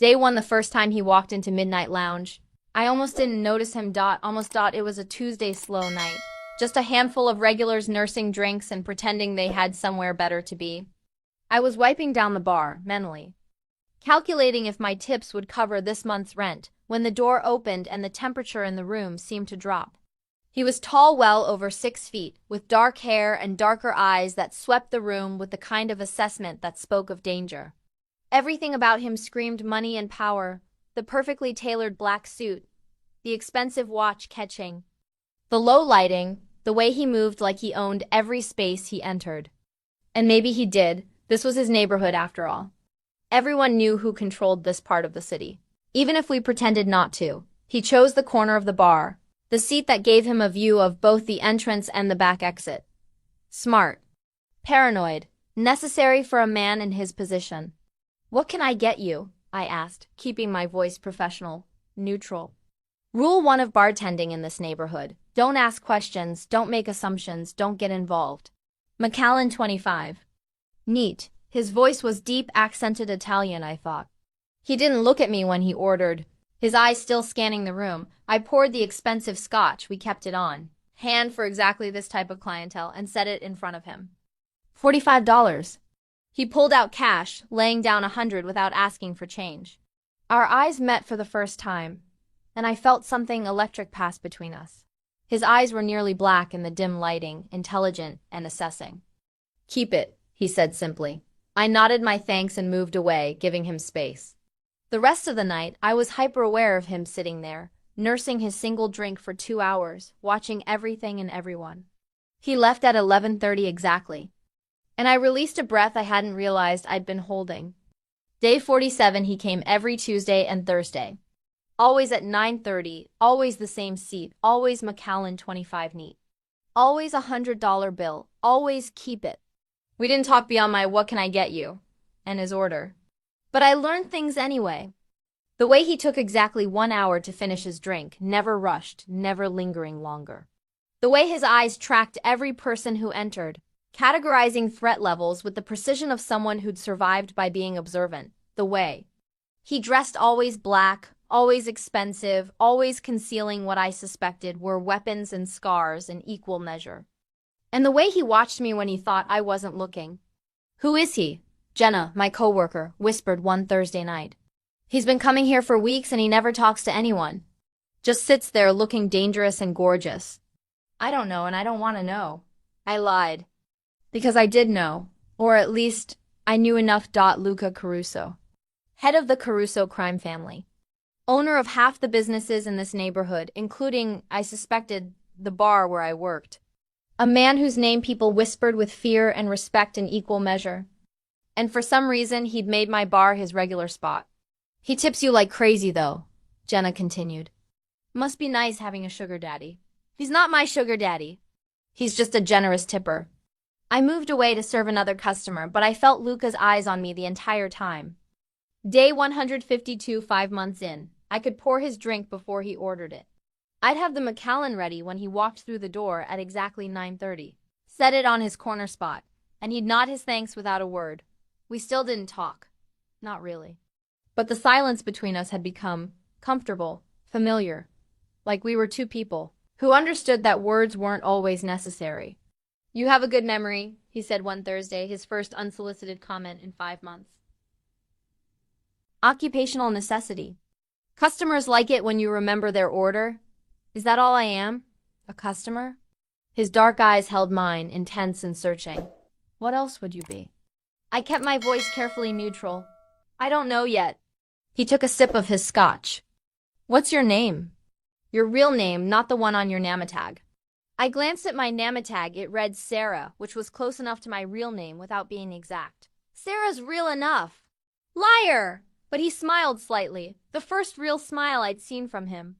Day one, the first time he walked into Midnight Lounge. I almost didn't notice him. Almost thought it was a Tuesday slow night. Just a handful of regulars nursing drinks and pretending they had somewhere better to be. I was wiping down the bar, mentally, calculating if my tips would cover this month's rent, when the door opened and the temperature in the room seemed to drop. He was tall, well over 6 feet, with dark hair and darker eyes that swept the room with the kind of assessment that spoke of danger. Everything about him screamed money and power, the perfectly tailored black suit, the expensive watch catching, the low lighting, the way he moved like he owned every space he entered. And maybe he did. This was his neighborhood after all. Everyone knew who controlled this part of the city. Even if we pretended not to, he chose the corner of the bar, the seat that gave him a view of both the entrance and the back exit. Smart. Paranoid. Necessary for a man in his position. "What can I get you?" I asked, keeping my voice professional, neutral. Rule 1 of bartending in this neighborhood: don't ask questions, don't make assumptions, don't get involved. Macallan, 25. Neat. His voice was deep, accented Italian, I thought. He didn't look at me when he ordered. His eyes still scanning the room, I poured the expensive scotch we kept it on hand for exactly this type of clientele and set it in front of him. $45. He pulled out cash, laying down 100 without asking for change. Our eyes met for the first time, and I felt something electric pass between us. His eyes were nearly black in the dim lighting, intelligent and assessing. "Keep it," he said simply. I nodded my thanks and moved away, giving him space. The rest of the night, I was hyper-aware of him sitting there, nursing his single drink for 2 hours, watching everything and everyone. He left at 11:30 exactly, and I released a breath I hadn't realized I'd been holding. Day 47, he came every Tuesday and Thursday. Always at 9:30, always the same seat, always Macallan 25 neat. Always a $100 bill, always keep it. We didn't talk beyond my "what can I get you?" and his order. But I learned things anyway. The way he took exactly 1 hour to finish his drink, never rushed, never lingering longer. The way his eyes tracked every person who entered, categorizing threat levels with the precision of someone who'd survived by being observant. The way he dressed, always black, always expensive, always concealing what I suspected were weapons and scars in equal measure. And the way he watched me when he thought I wasn't looking. "Who is he?" Jenna, my coworker, whispered one Thursday night. "He's been coming here for weeks and he never talks to anyone. Just sits there looking dangerous and gorgeous." "I don't know and I don't want to know." I lied. Because I did know, or at least I knew enough. Luca Caruso, head of the Caruso crime family, owner of half the businesses in this neighborhood, including, I suspected, the bar where I worked. A man whose name people whispered with fear and respect in equal measure. And for some reason, he'd made my bar his regular spot. "He tips you like crazy, though," Jenna continued. "Must be nice having a sugar daddy." "He's not my sugar daddy. He's just a generous tipper." I moved away to serve another customer, but I felt Luca's eyes on me the entire time. Day 152, 5 months in, I could pour his drink before he ordered it. I'd have the Macallan ready when he walked through the door at exactly 9:30. Set it on his corner spot, and he'd nod his thanks without a word. We still didn't talk. Not really. But the silence between us had become comfortable, familiar, like we were two people who understood that words weren't always necessary. "You have a good memory," he said one Thursday, his first unsolicited comment in 5 months. Occupational necessity. "Customers like it when you remember their order." Is that all I am? A customer? His dark eyes held mine, intense and searching. "What else would you be?" I kept my voice carefully neutral. "I don't know yet." He took a sip of his scotch. "What's your name?" "Your real name, not the one on your name tag." I glanced at my name tag. It read Sarah, which was close enough to my real name without being exact. "Sarah's real enough." "Liar!" But he smiled slightly, the first real smile I'd seen from him.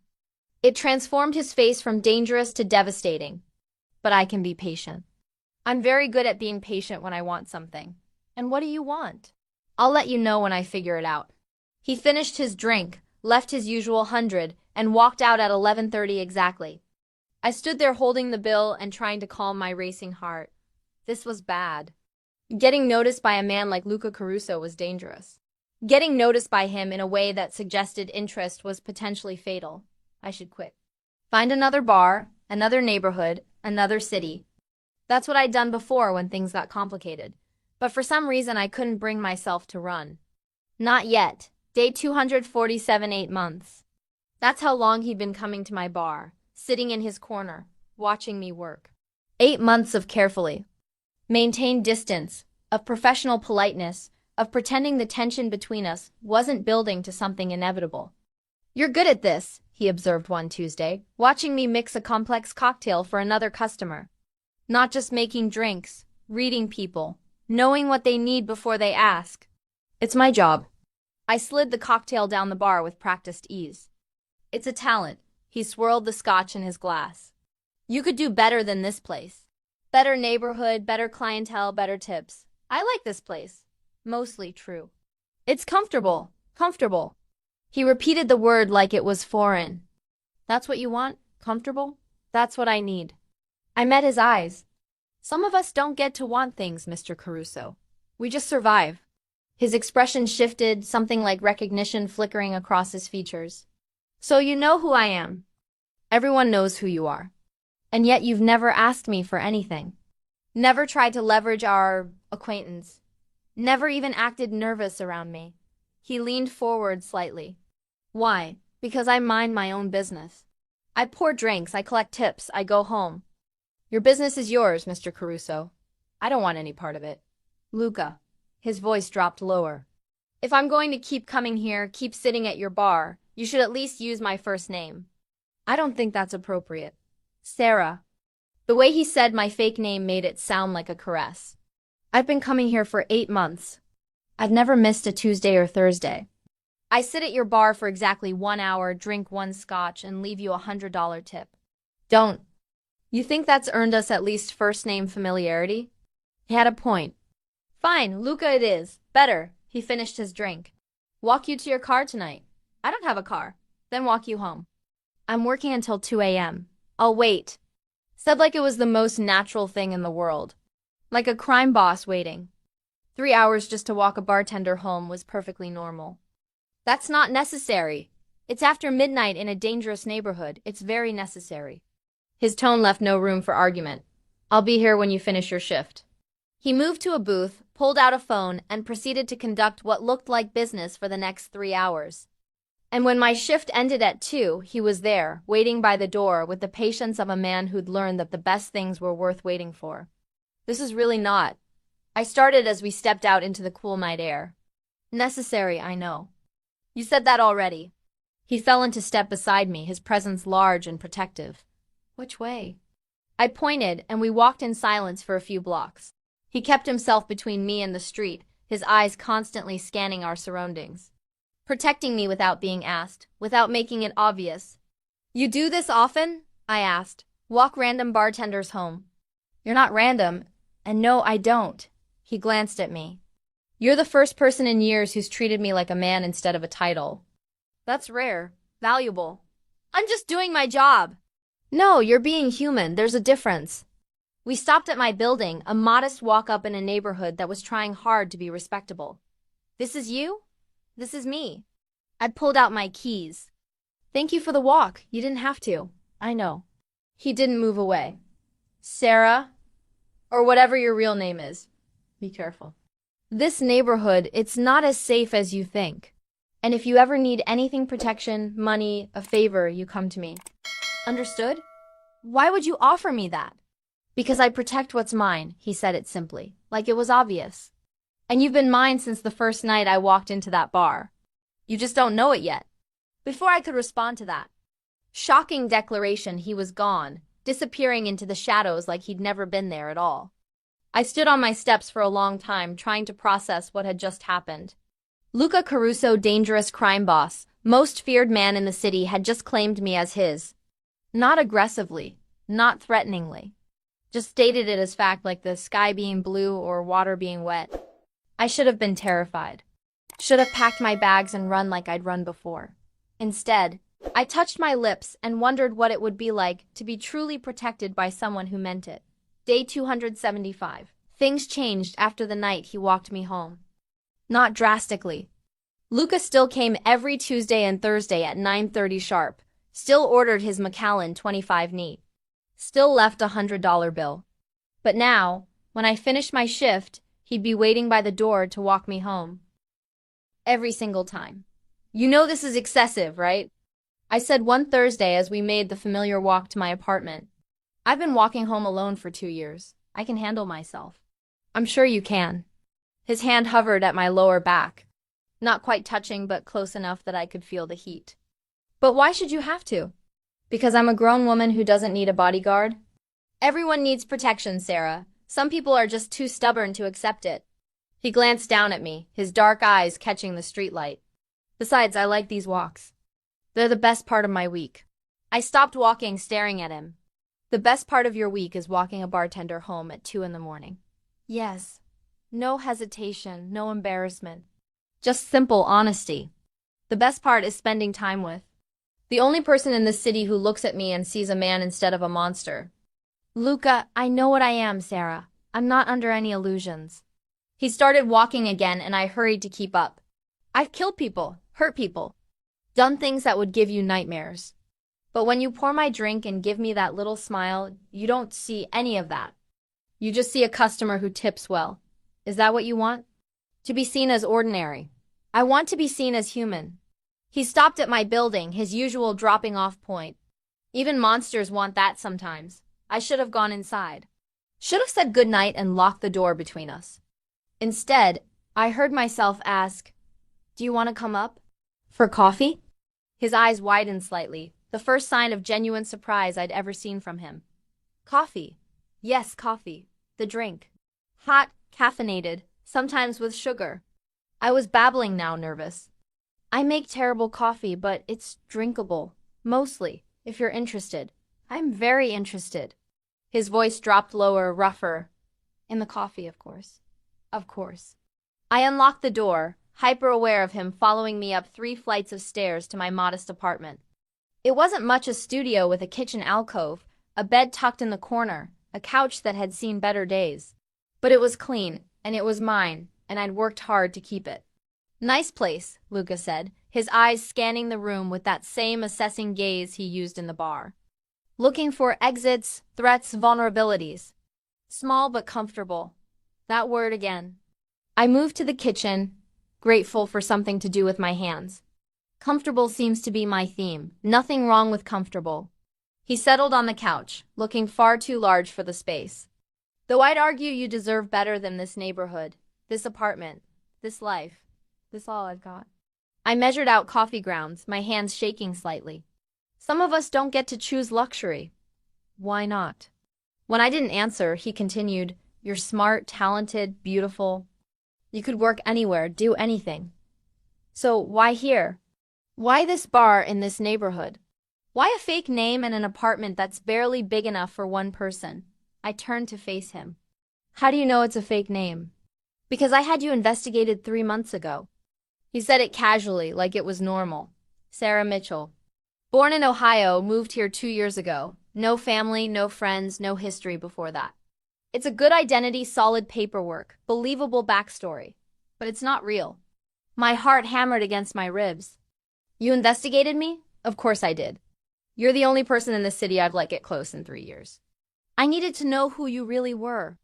It transformed his face from dangerous to devastating. "But I can be patient." "I'm very good at being patient when I want something." "And what do you want?" "I'll let you know when I figure it out." He finished his drink, left his usual 100, and walked out at 11:30 exactly. I stood there holding the bill and trying to calm my racing heart. This was bad. Getting noticed by a man like Luca Caruso was dangerous. Getting noticed by him in a way that suggested interest was potentially fatal. I should quit. Find another bar, another neighborhood, another city. That's what I'd done before when things got complicated. But for some reason I couldn't bring myself to run. Not yet. Day 247, 8 months. That's how long he'd been coming to my bar, sitting in his corner, watching me work. 8 months of carefully maintained distance, of professional politeness, of pretending the tension between us wasn't building to something inevitable. "You're good at this," he observed one Tuesday, watching me mix a complex cocktail for another customer. "Not just making drinks, reading people, knowing what they need before they ask. It's my job." I slid the cocktail down the bar with practiced ease. "It's a talent." He swirled the scotch in his glass. "You could do better than this place. Better neighborhood, better clientele, better tips. I like this place." Mostly true. "It's comfortable, comfortable." He repeated the word like it was foreign. "That's what you want? Comfortable? That's what I need." I met his eyes. "Some of us don't get to want things, Mr. Caruso. We just survive." His expression shifted, something like recognition flickering across his features. "So you know who I am." "Everyone knows who you are. And yet you've never asked me for anything. Never tried to leverage our acquaintance. Never even acted nervous around me." He leaned forward slightly. "Why? Because I mind my own business. I pour drinks, I collect tips, I go home. Your business is yours, Mr. Caruso. I don't want any part of it. Luca." His voice dropped lower. "If I'm going to keep coming here, keep sitting at your bar, you should at least use my first name." "I don't think that's appropriate." "Sarah." The way he said my fake name made it sound like a caress. "I've been coming here for 8 months. I've never missed a Tuesday or Thursday. I sit at your bar for exactly 1 hour, drink 1 scotch, and leave you a $100 tip. Don't. You think that's earned us at least first-name familiarity?" He had a point. "Fine, Luca it is. Better." He finished his drink. "Walk you to your car tonight." "I don't have a car." "Then walk you home." "I'm working until 2 a.m. I'll wait." Said like it was the most natural thing in the world. Like a crime boss waiting. 3 hours just to walk a bartender home was perfectly normal. "That's not necessary. It's after midnight in a dangerous neighborhood. It's very necessary." His tone left no room for argument. "I'll be here when you finish your shift." He moved to a booth, pulled out a phone, and proceeded to conduct what looked like business for the next 3 hours. And when my shift ended at 2, he was there, waiting by the door with the patience of a man who'd learned that the best things were worth waiting for. "This is really not," I started as we stepped out into the cool night air. "Necessary, I know." "You said that already." He fell into step beside me, his presence large and protective. "Which way?" I pointed, and we walked in silence for a few blocks. He kept himself between me and the street, his eyes constantly scanning our surroundings. Protecting me without being asked, without making it obvious. "You do this often?" I asked. "Walk random bartenders home?" "You're not random, and no, I don't." He glanced at me. "You're the first person in years who's treated me like a man instead of a title. That's rare, valuable." "I'm just doing my job." "No, you're being human. There's a difference." We stopped at my building, a modest walk-up in a neighborhood that was trying hard to be respectable. "This is you?" "This is me." I pulled out my keys. "Thank you for the walk. You didn't have to." "I know." He didn't move away. "Sarah, or whatever your real name is, be careful. This neighborhood, it's not as safe as you think. And if you ever need anything, protection, money, a favor, you come to me. Understood?" "Why would you offer me that?" "Because I protect what's mine," he said it simply, like it was obvious. "And you've been mine since the first night I walked into that bar. You just don't know it yet." Before I could respond to that shocking declaration, he was gone, disappearing into the shadows like he'd never been there at all. I stood on my steps for a long time, trying to process what had just happened. Luca Caruso, dangerous crime boss, most feared man in the city, had just claimed me as his. Not aggressively, not threateningly. Just stated it as fact, like the sky being blue or water being wet. I should have been terrified. Should have packed my bags and run like I'd run before. Instead, I touched my lips and wondered what it would be like to be truly protected by someone who meant it. Day 275. Things changed after the night he walked me home. Not drastically. Luca still came every Tuesday and Thursday at 9:30 sharp, still ordered his Macallan 25 neat, still left $100 bill. But now, when I finished my shift, he'd be waiting by the door to walk me home. Every single time. You know this is excessive, right? I said one Thursday as we made the familiar walk to my apartment. I've been walking home alone for 2 years. I can handle myself. I'm sure you can. His hand hovered at my lower back. Not quite touching, but close enough that I could feel the heat. But why should you have to? Because I'm a grown woman who doesn't need a bodyguard? Everyone needs protection, Sarah. Some people are just too stubborn to accept it. He glanced down at me, his dark eyes catching the streetlight. Besides, I like these walks. They're the best part of my week. I stopped walking, staring at him. The best part of your week is walking a bartender home at 2 in the morning. Yes. No hesitation, no embarrassment. Just simple honesty. The best part is spending time with the only person in this city who looks at me and sees a man instead of a monster. Luca, I know what I am, Sarah. I'm not under any illusions. He started walking again and I hurried to keep up. I've killed people, hurt people, done things that would give you nightmares. But when you pour my drink and give me that little smile, you don't see any of that. You just see a customer who tips well. Is that what you want? To be seen as ordinary. I want to be seen as human. He stopped at my building, his usual dropping off point. Even monsters want that sometimes. I should have gone inside. Should have said goodnight and locked the door between us. Instead, I heard myself ask, "Do you want to come up? For coffee?" His eyes widened slightly, the first sign of genuine surprise I'd ever seen from him. Coffee. Yes, coffee. The drink. Hot, caffeinated, sometimes with sugar. I was babbling now, nervous. I make terrible coffee, but it's drinkable. Mostly, if you're interested. I'm very interested. His voice dropped lower, rougher. In the coffee, of course. Of course. I unlocked the door, hyper-aware of him following me up 3 flights of stairs to my modest apartment. It wasn't much a studio with a kitchen alcove, a bed tucked in the corner, a couch that had seen better days. But it was clean, and it was mine, and I'd worked hard to keep it. Nice place, Luca said, his eyes scanning the room with that same assessing gaze he used in the bar. Looking for exits, threats, vulnerabilities. Small but comfortable. That word again. I moved to the kitchen, grateful for something to do with my hands. Comfortable seems to be my theme. Nothing wrong with comfortable. He settled on the couch, looking far too large for the space. Though I'd argue you deserve better than this neighborhood, this apartment, this life, this all I've got. I measured out coffee grounds, my hands shaking slightly. Some of us don't get to choose luxury. Why not? When I didn't answer, he continued, "You're smart, talented, beautiful. You could work anywhere, do anything. So why here? Why this bar in this neighborhood? Why a fake name and an apartment that's barely big enough for one person?" I turned to face him. "How do you know it's a fake name?" "Because I had you investigated 3 months ago." He said it casually, like it was normal. Sarah Mitchell. Born in Ohio, moved here 2 years ago. No family, no friends, no history before that. It's a good identity, solid paperwork, believable backstory. But it's not real. My heart hammered against my ribs. "You investigated me?" "Of course I did. You're the only person in the city I've let get close in 3 years. I needed to know who you really were."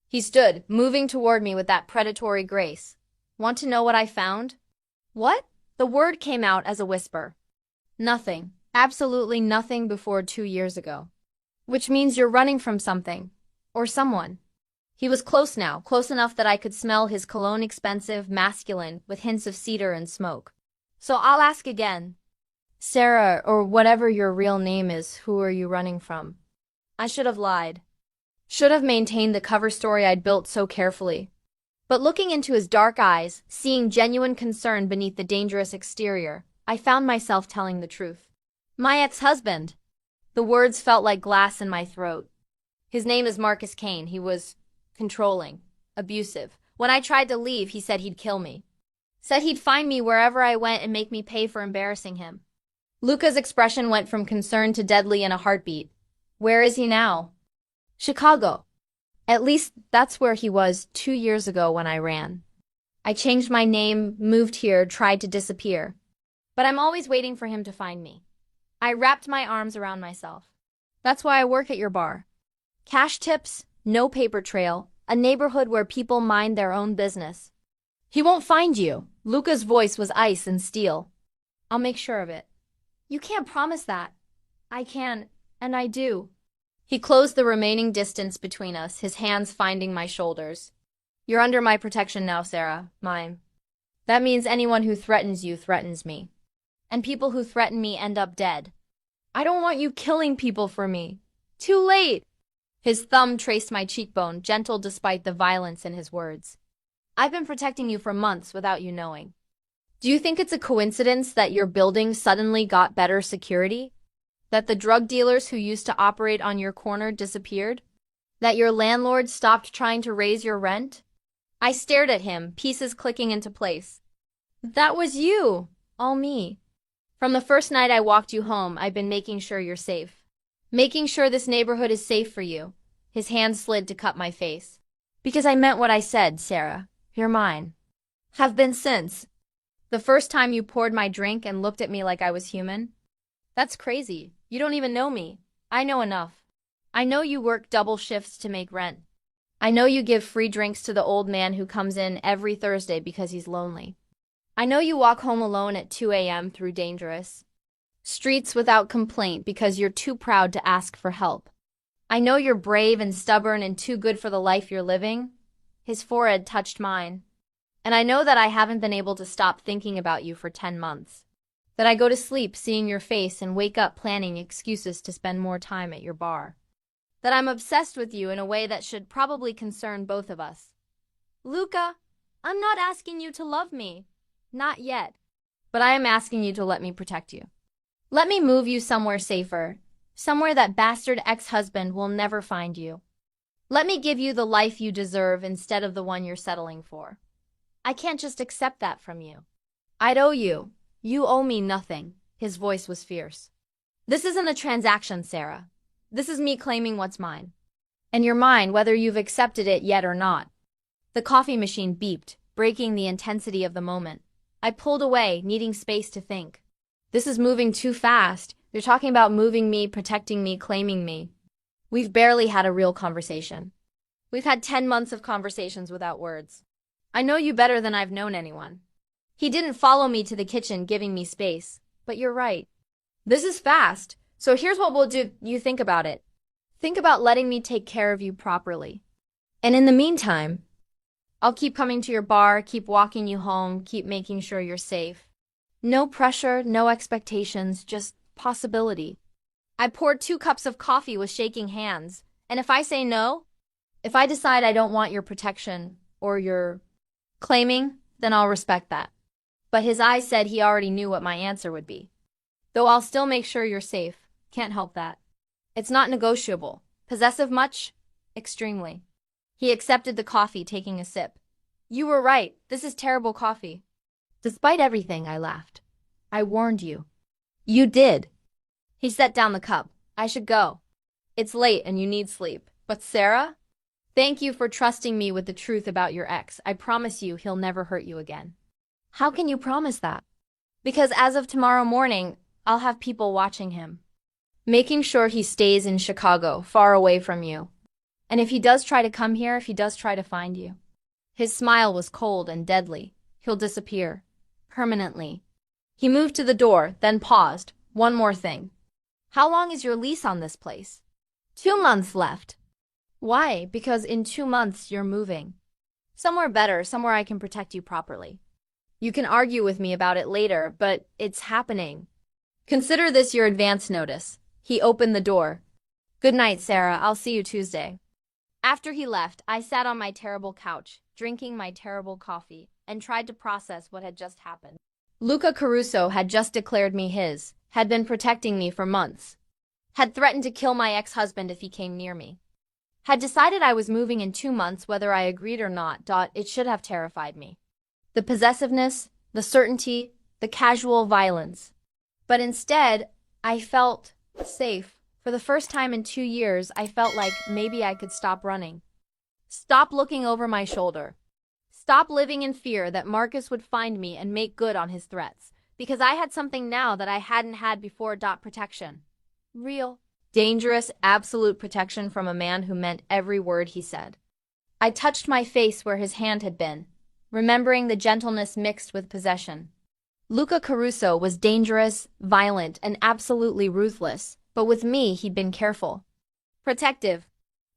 He stood, moving toward me with that predatory grace. "Want to know what I found?" "What?" The word came out as a whisper. "Nothing. Absolutely nothing before 2 years ago. Which means you're running from something. Or someone." He was close now, close enough that I could smell his cologne, expensive, masculine, with hints of cedar and smoke. "So I'll ask again. Sarah, or whatever your real name is, who are you running from?" I should have lied. Should have maintained the cover story I'd built so carefully. But looking into his dark eyes, seeing genuine concern beneath the dangerous exterior, I found myself telling the truth. "My ex-husband." The words felt like glass in my throat. "His name is Marcus Kane. He was controlling, abusive. When I tried to leave, he said he'd kill me. Said he'd find me wherever I went and make me pay for embarrassing him." Luca's expression went from concern to deadly in a heartbeat. "Where is he now?" "Chicago. At least that's where he was 2 years ago when I ran." I changed my name, moved here, tried to disappear. But I'm always waiting for him to find me. I wrapped my arms around myself. That's why I work at your bar. Cash tips, no paper trail, a neighborhood where people mind their own business. He won't find you. Luca's voice was ice and steel. I'll make sure of it. You can't promise that. I can, and I do. He closed the remaining distance between us, his hands finding my shoulders. You're under my protection now, Sarah. Mine. That means anyone who threatens you threatens me. And people who threaten me end up dead. I don't want you killing people for me. Too late! His thumb traced my cheekbone, gentle despite the violence in his words. I've been protecting you for months without you knowing. Do you think it's a coincidence that your building suddenly got better security? That the drug dealers who used to operate on your corner disappeared? That your landlord stopped trying to raise your rent? I stared at him, pieces clicking into place. That was you! All me. From the first night I walked you home, I've been making sure you're safe. Making sure this neighborhood is safe for you. His hand slid to cut my face. Because I meant what I said, Sarah. You're mine. Have been since. The first time you poured my drink and looked at me like I was human? That's crazy. You don't even know me. I know enough. I know you work double shifts to make rent. I know you give free drinks to the old man who comes in every Thursday because he's lonely. I know you walk home alone at 2 a.m. through dangerous streets without complaint because you're too proud to ask for help. I know you're brave and stubborn and too good for the life you're living. His forehead touched mine. And I know that I haven't been able to stop thinking about you for 10 months. That I go to sleep seeing your face and wake up planning excuses to spend more time at your bar. That I'm obsessed with you in a way that should probably concern both of us. Luca, I'm not asking you to love me. Not yet. But I am asking you to let me protect you. Let me move you somewhere safer. Somewhere that bastard ex-husband will never find you. Let me give you the life you deserve instead of the one you're settling for. I can't just accept that from you. I'd owe you. You owe me nothing. His voice was fierce. This isn't a transaction, Sarah. This is me claiming what's mine. And you're mine whether you've accepted it yet or not. The coffee machine beeped, breaking the intensity of the moment. I pulled away, needing space to think. This is moving too fast. You're talking about moving me, protecting me, claiming me. We've barely had a real conversation. We've had 10 months of conversations without words. I know you better than I've known anyone. He didn't follow me to the kitchen, giving me space. But you're right. This is fast. So here's what we'll do. You think about it. Think about letting me take care of you properly. And in the meantime, I'll keep coming to your bar, keep walking you home, keep making sure you're safe. No pressure, no expectations, just possibility. I poured 2 cups of coffee with shaking hands. And if I say no, if I decide I don't want your protection or your claiming, then I'll respect that. But his eyes said he already knew what my answer would be. Though I'll still make sure you're safe. Can't help that. It's not negotiable. Possessive much? Extremely. He accepted the coffee, taking a sip. You were right. This is terrible coffee. Despite everything, I laughed. I warned you. You did. He set down the cup. I should go. It's late and you need sleep. But Sarah? Thank you for trusting me with the truth about your ex. I promise you he'll never hurt you again. How can you promise that? Because as of tomorrow morning, I'll have people watching him. Making sure he stays in Chicago, far away from you. And if he does try to come here, if he does try to find you. His smile was cold and deadly. He'll disappear. Permanently. He moved to the door, then paused. One more thing. How long is your lease on this place? 2 months left. Why? Because in 2 months you're moving. Somewhere better, somewhere I can protect you properly. You can argue with me about it later, but it's happening. Consider this your advance notice. He opened the door. Good night, Sarah. I'll see you Tuesday. After he left, I sat on my terrible couch, drinking my terrible coffee, and tried to process what had just happened. Luca Caruso had just declared me his, had been protecting me for months, had threatened to kill my ex-husband if he came near me, had decided I was moving in 2 months whether I agreed or not. It should have terrified me. The possessiveness, the certainty, the casual violence. But instead, I felt safe. For the first time in 2 years, I felt like maybe I could stop running. Stop looking over my shoulder. Stop living in fear that Marcus would find me and make good on his threats. Because I had something now that I hadn't had before. Protection. Real. Dangerous, absolute protection from a man who meant every word he said. I touched my face where his hand had been, remembering the gentleness mixed with possession. Luca Caruso was dangerous, violent, and absolutely ruthless, but with me he'd been careful. Protective.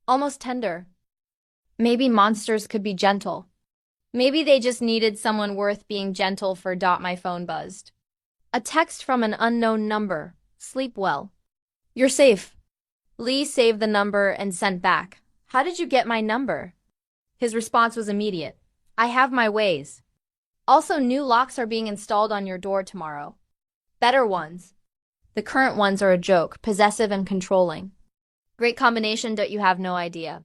Almost tender. Maybe monsters could be gentle. Maybe they just needed someone worth being gentle for. My phone buzzed. A text from an unknown number. Sleep well. You're safe. Lee saved the number and sent back. How did you get my number? His response was immediate. I have my ways. Also, new locks are being installed on your door tomorrow. Better ones. The current ones are a joke, possessive and controlling. Great combination, don't you have no idea.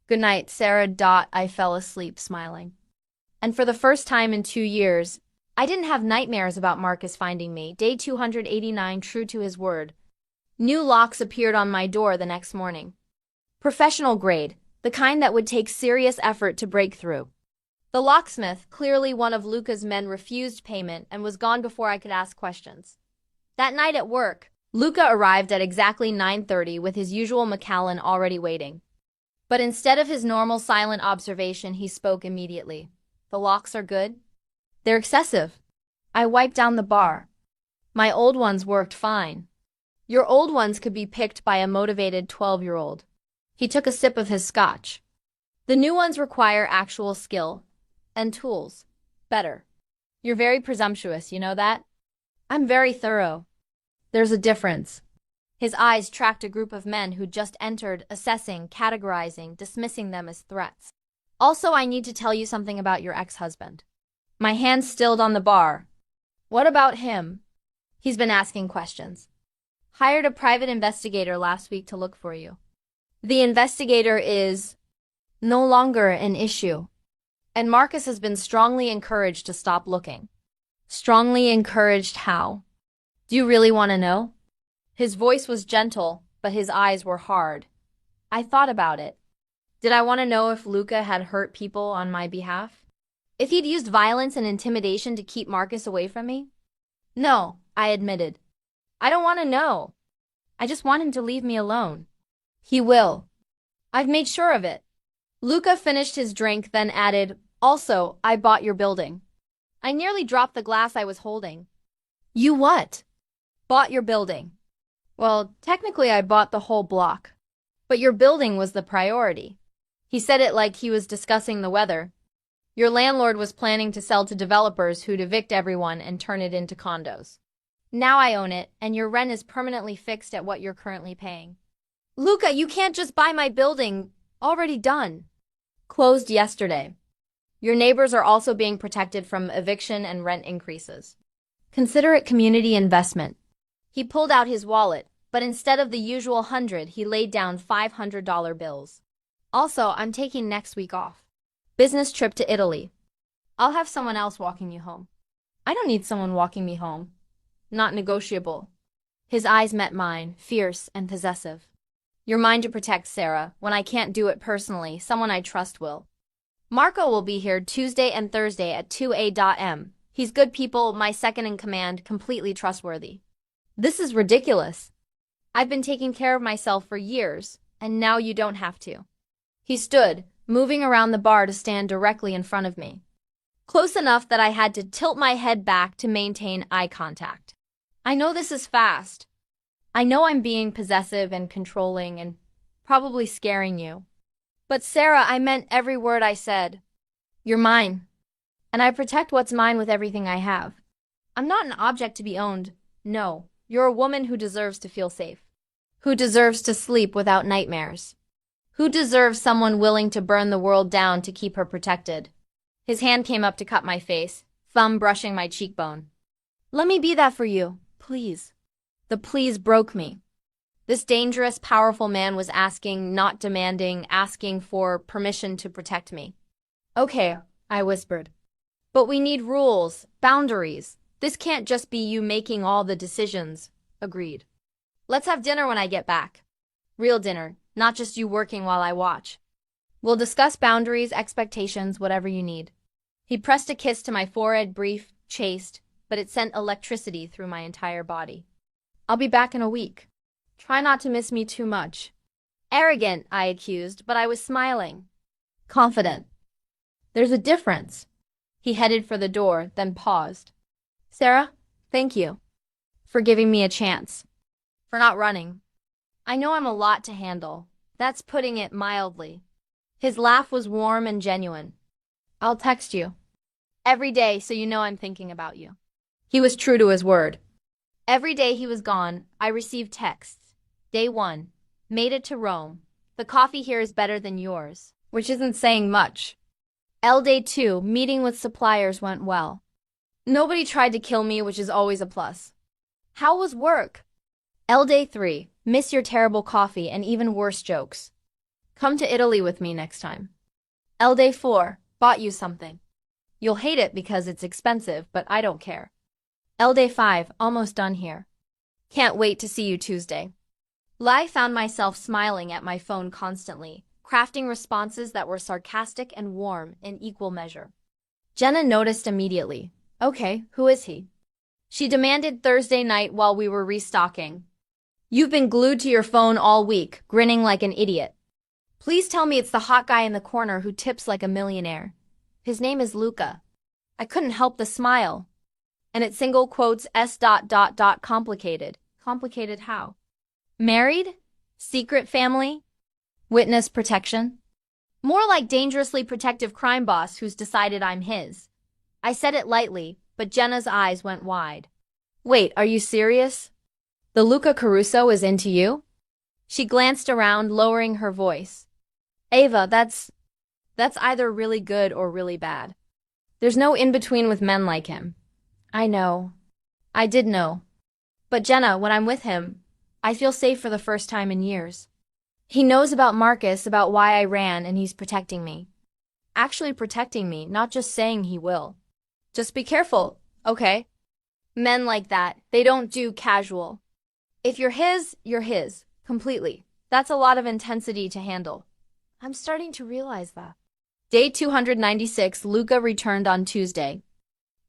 Good night, Sarah. I fell asleep smiling. And for the first time in 2 years, I didn't have nightmares about Marcus finding me. Day 289, true to his word. New locks appeared on my door the next morning. Professional grade, the kind that would take serious effort to break through. The locksmith, clearly one of Luca's men, refused payment and was gone before I could ask questions. That night at work, Luca arrived at exactly 9:30 with his usual Macallan already waiting. But instead of his normal silent observation, he spoke immediately. The locks are good? They're excessive. I wiped down the bar. My old ones worked fine. Your old ones could be picked by a motivated 12-year-old. He took a sip of his scotch. The new ones require actual skill. And tools. Better. You're very presumptuous, you know that? I'm very thorough. There's a difference. His eyes tracked a group of men who'd just entered, assessing, categorizing, dismissing them as threats. Also, I need to tell you something about your ex-husband. My hand stilled on the bar. What about him? He's been asking questions. Hired a private investigator last week to look for you. The investigator is no longer an issue. And Marcus has been strongly encouraged to stop looking. Strongly encouraged how? Do you really want to know? His voice was gentle, but his eyes were hard. I thought about it. Did I want to know if Luca had hurt people on my behalf? If he'd used violence and intimidation to keep Marcus away from me? No, I admitted. I don't want to know. I just want him to leave me alone. He will. I've made sure of it. Luca finished his drink, then added, also, I bought your building. I nearly dropped the glass I was holding. You what? Bought your building. Well, technically I bought the whole block. But your building was the priority. He said it like he was discussing the weather. Your landlord was planning to sell to developers who'd evict everyone and turn it into condos. Now I own it, and your rent is permanently fixed at what you're currently paying. Luca, you can't just buy my building. Already done. Closed yesterday. Your neighbors are also being protected from eviction and rent increases. Consider it community investment. He pulled out his wallet, but instead of the usual 100, he laid down $500 bills. Also, I'm taking next week off. Business trip to Italy. I'll have someone else walking you home. I don't need someone walking me home. Not negotiable. His eyes met mine, fierce and possessive. You're mine to protect, Sarah. When I can't do it personally, someone I trust will. Marco will be here Tuesday and Thursday at 2 a.m. He's good people, my second in command, completely trustworthy. This is ridiculous. I've been taking care of myself for years, and now you don't have to. He stood, moving around the bar to stand directly in front of me. Close enough that I had to tilt my head back to maintain eye contact. I know this is fast. I know I'm being possessive and controlling and probably scaring you. But Sarah, I meant every word I said. You're mine. And I protect what's mine with everything I have. I'm not an object to be owned. No, you're a woman who deserves to feel safe. Who deserves to sleep without nightmares. Who deserves someone willing to burn the world down to keep her protected. His hand came up to cut my face, thumb brushing my cheekbone. Let me be that for you, please. The please broke me. This dangerous, powerful man was asking, not demanding, asking for permission to protect me. Okay, I whispered. But we need rules, boundaries. This can't just be you making all the decisions. Agreed. Let's have dinner when I get back. Real dinner, not just you working while I watch. We'll discuss boundaries, expectations, whatever you need. He pressed a kiss to my forehead, brief, chaste, but it sent electricity through my entire body. I'll be back in a week. Try not to miss me too much. Arrogant, I accused, but I was smiling. Confident. There's a difference. He headed for the door, then paused. Sarah, thank you for giving me a chance. For not running. I know I'm a lot to handle. That's putting it mildly. His laugh was warm and genuine. I'll text you every day so you know I'm thinking about you. He was true to his word. Every day he was gone, I received texts. Day 1. Made it to Rome. The coffee here is better than yours, which isn't saying much. Day 2. Meeting with suppliers went well. Nobody tried to kill me, which is always a plus. How was work? Day 3. Miss your terrible coffee and even worse jokes. Come to Italy with me next time. Day 4. Bought you something. You'll hate it because it's expensive, but I don't care. Day 5. Almost done here. Can't wait to see you Tuesday. I found myself smiling at my phone constantly, crafting responses that were sarcastic and warm in equal measure. Jenna noticed immediately. Okay, who is he? She demanded Thursday night while we were restocking. You've been glued to your phone all week, grinning like an idiot. Please tell me it's the hot guy in the corner who tips like a millionaire. His name is Luca. I couldn't help the smile. And it single quotes complicated. Complicated how? Married? Secret family? Witness protection? More like dangerously protective crime boss who's decided I'm his. I said it lightly, but Jenna's eyes went wide. Wait, are you serious? The Luca Caruso is into you? She glanced around, lowering her voice. Ava, that's either really good or really bad. There's no in-between with men like him. I know. I did know. But Jenna, when I'm with him, I feel safe for the first time in years. He knows about Marcus, about why I ran, and he's protecting me. Actually protecting me, not just saying he will. Just be careful, okay? Men like that, they don't do casual. If you're his, completely. That's a lot of intensity to handle. I'm starting to realize that. Day 296, Luca returned on Tuesday,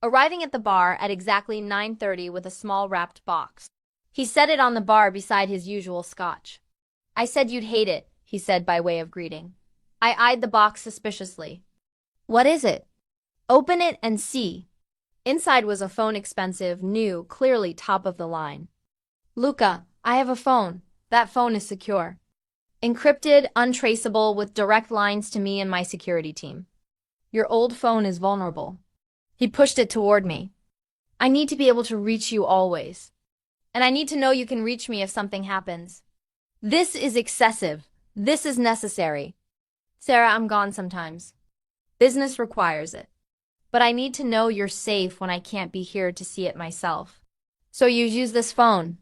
arriving at the bar at exactly 9:30 with a small wrapped box. He set it on the bar beside his usual scotch. I said you'd hate it, he said by way of greeting. I eyed the box suspiciously. What is it? Open it and see. Inside was a phone, expensive, new, clearly top of the line. Luca, I have a phone. That phone is secure. Encrypted, untraceable, with direct lines to me and my security team. Your old phone is vulnerable. He pushed it toward me. I need to be able to reach you always. And I need to know you can reach me if something happens. This is excessive. This is necessary. Sarah, I'm gone sometimes. Business requires it. But I need to know you're safe when I can't be here to see it myself. So you use this phone.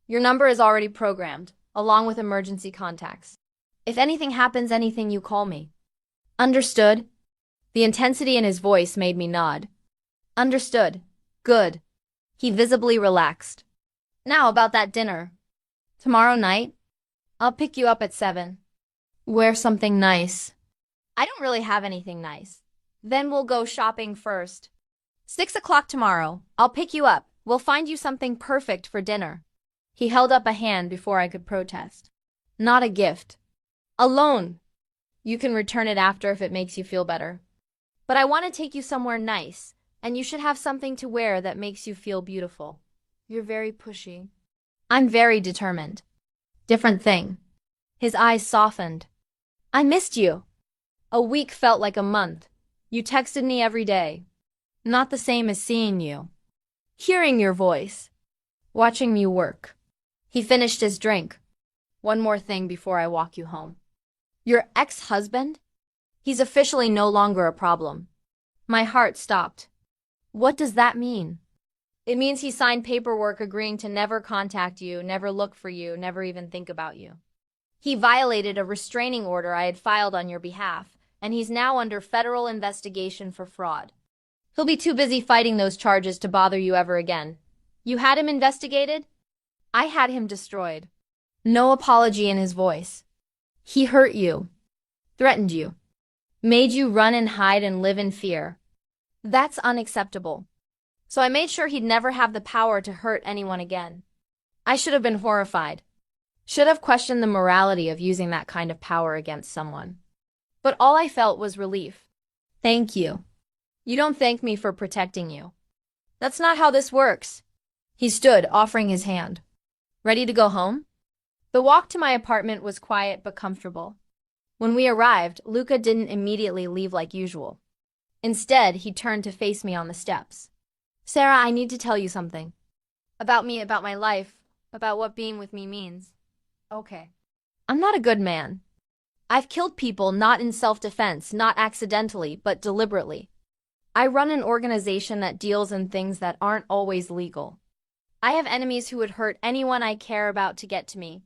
Your number is already programmed, along with emergency contacts. If anything happens, you call me. Understood? The intensity in his voice made me nod. Understood. Good. He visibly relaxed. Now about that dinner. Tomorrow night? I'll pick you up at 7. Wear something nice. I don't really have anything nice. Then we'll go shopping first. 6 o'clock tomorrow. I'll pick you up. We'll find you something perfect for dinner. He held up a hand before I could protest. Not a gift. A loan. You can return it after if it makes you feel better. But I want to take you somewhere nice, and you should have something to wear that makes you feel beautiful. You're very pushy. I'm very determined. Different thing. His eyes softened. I missed you. A week felt like a month. You texted me every day. Not the same as seeing you. Hearing your voice. Watching you work. He finished his drink. One more thing before I walk you home. Your ex-husband? He's officially no longer a problem. My heart stopped. What does that mean? It means he signed paperwork agreeing to never contact you, never look for you, never even think about you. He violated a restraining order I had filed on your behalf, and he's now under federal investigation for fraud. He'll be too busy fighting those charges to bother you ever again. You had him investigated? I had him destroyed. No apology in his voice. He hurt you. Threatened you. Made you run and hide and live in fear. That's unacceptable. So I made sure he'd never have the power to hurt anyone again. I should have been horrified. Should have questioned the morality of using that kind of power against someone. But all I felt was relief. Thank you. You don't thank me for protecting you. That's not how this works. He stood, offering his hand. Ready to go home? The walk to my apartment was quiet but comfortable. When we arrived, Luca didn't immediately leave like usual. Instead, he turned to face me on the steps. Sarah, I need to tell you something. About me, about my life, about what being with me means. Okay. I'm not a good man. I've killed people not in self-defense, not accidentally, but deliberately. I run an organization that deals in things that aren't always legal. I have enemies who would hurt anyone I care about to get to me.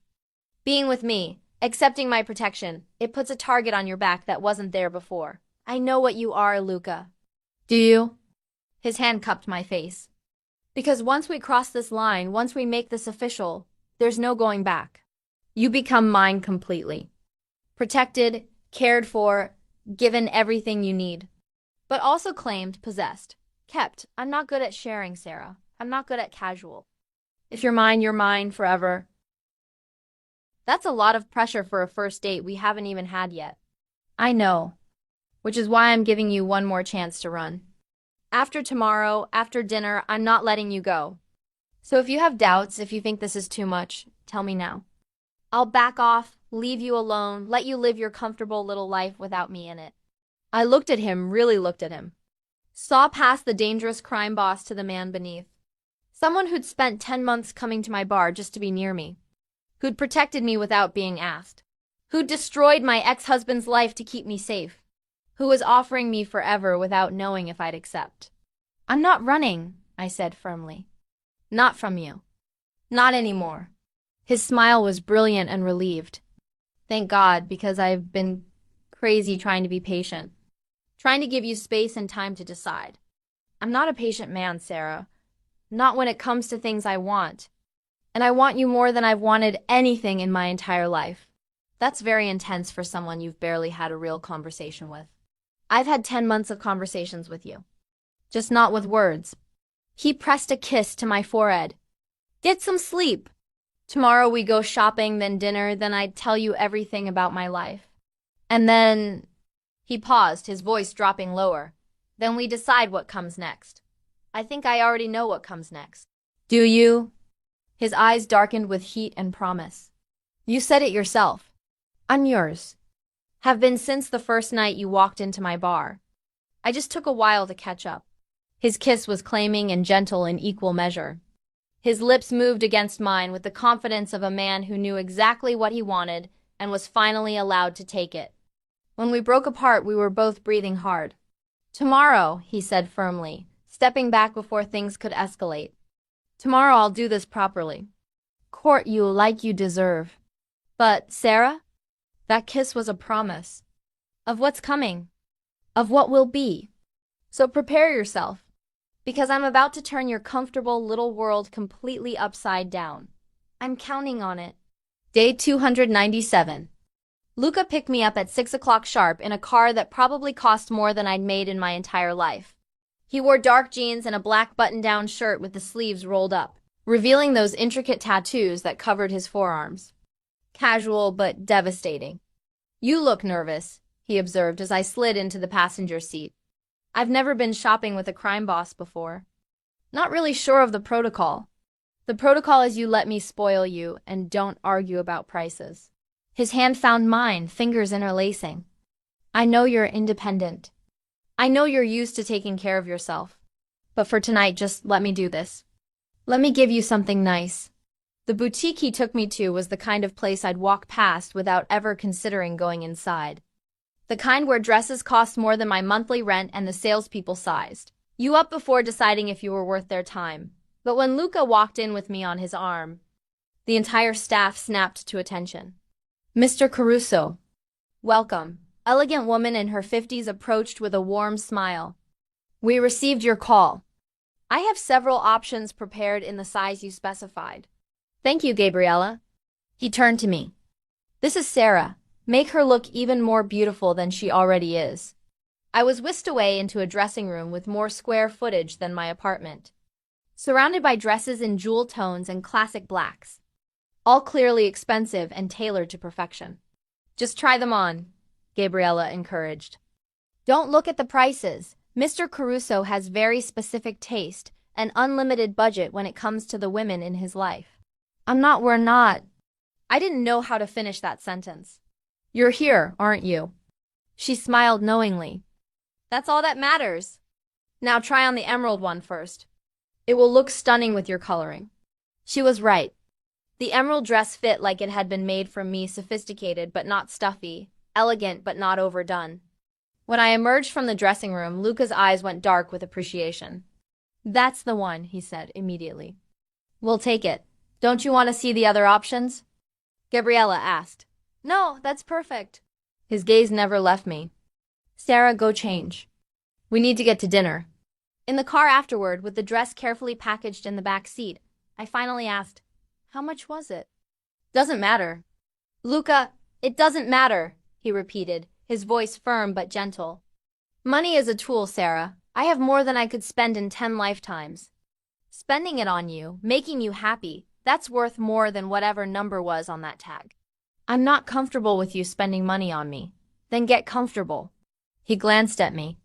Being with me, accepting my protection, it puts a target on your back that wasn't there before. I know what you are, Luca. Do you? His hand cupped my face. Because once we cross this line, once we make this official, there's no going back. You become mine completely. Protected, cared for, given everything you need. But also claimed, possessed, kept. I'm not good at sharing, Sarah. I'm not good at casual. If you're mine forever. That's a lot of pressure for a first date we haven't even had yet. I know. Which is why I'm giving you one more chance to run. After tomorrow, after dinner, I'm not letting you go. So if you have doubts, if you think this is too much, tell me now. I'll back off, leave you alone, let you live your comfortable little life without me in it. I looked at him, really looked at him. Saw past the dangerous crime boss to the man beneath. Someone who'd spent 10 months coming to my bar just to be near me. Who'd protected me without being asked. Who'd destroyed my ex-husband's life to keep me safe. Who was offering me forever without knowing if I'd accept. I'm not running, I said firmly. Not from you. Not anymore. His smile was brilliant and relieved. Thank God, because I've been crazy trying to be patient. Trying to give you space and time to decide. I'm not a patient man, Sarah. Not when it comes to things I want. And I want you more than I've wanted anything in my entire life. That's very intense for someone you've barely had a real conversation with. I've had 10 months of conversations with you. Just not with words. He pressed a kiss to my forehead. Get some sleep. Tomorrow we go shopping, then dinner, then I'd tell you everything about my life. And then... He paused, his voice dropping lower. Then we decide what comes next. I think I already know what comes next. Do you? His eyes darkened with heat and promise. You said it yourself. I'm yours. Have been since the first night you walked into my bar. I just took a while to catch up. His kiss was claiming and gentle in equal measure. His lips moved against mine with the confidence of a man who knew exactly what he wanted and was finally allowed to take it. When we broke apart, we were both breathing hard. Tomorrow, he said firmly, stepping back before things could escalate. Tomorrow I'll do this properly. Court you like you deserve. But, Sarah? That kiss was a promise. Of what's coming. Of what will be. So prepare yourself. Because I'm about to turn your comfortable little world completely upside down. I'm counting on it. Day 297. Luca picked me up at 6 o'clock sharp in a car that probably cost more than I'd made in my entire life. He wore dark jeans and a black button-down shirt with the sleeves rolled up, revealing those intricate tattoos that covered his forearms. Casual but devastating. You look nervous, he observed as I slid into the passenger seat. I've never been shopping with a crime boss before. Not really sure of the protocol. The protocol is you let me spoil you and don't argue about prices. His hand found mine, fingers interlacing. I know you're independent. I know you're used to taking care of yourself. But for tonight, just let me do this. Let me give you something nice. The boutique he took me to was the kind of place I'd walk past without ever considering going inside. The kind where dresses cost more than my monthly rent and the salespeople sized you up before deciding if you were worth their time. But when Luca walked in with me on his arm, the entire staff snapped to attention. Mr. Caruso. Welcome. Elegant woman in her 50s approached with a warm smile. We received your call. I have several options prepared in the size you specified. Thank you, Gabriella. He turned to me. This is Sarah. Make her look even more beautiful than she already is. I was whisked away into a dressing room with more square footage than my apartment, surrounded by dresses in jewel tones and classic blacks, all clearly expensive and tailored to perfection. Just try them on, Gabriella encouraged. Don't look at the prices. Mr. Caruso has very specific taste and unlimited budget when it comes to the women in his life. We're not. I didn't know how to finish that sentence. You're here, aren't you? She smiled knowingly. That's all that matters. Now try on the emerald one first. It will look stunning with your coloring. She was right. The emerald dress fit like it had been made for me, sophisticated but not stuffy, elegant but not overdone. When I emerged from the dressing room, Luca's eyes went dark with appreciation. That's the one, he said immediately. We'll take it. Don't you want to see the other options? Gabriella asked. No, that's perfect. His gaze never left me. Sarah, go change. We need to get to dinner. In the car afterward, with the dress carefully packaged in the back seat, I finally asked, how much was it? Doesn't matter. Luca, it doesn't matter, he repeated, his voice firm but gentle. Money is a tool, Sarah. I have more than I could spend in 10 lifetimes. Spending it on you, making you happy, that's worth more than whatever number was on that tag. I'm not comfortable with you spending money on me. Then get comfortable. He glanced at me.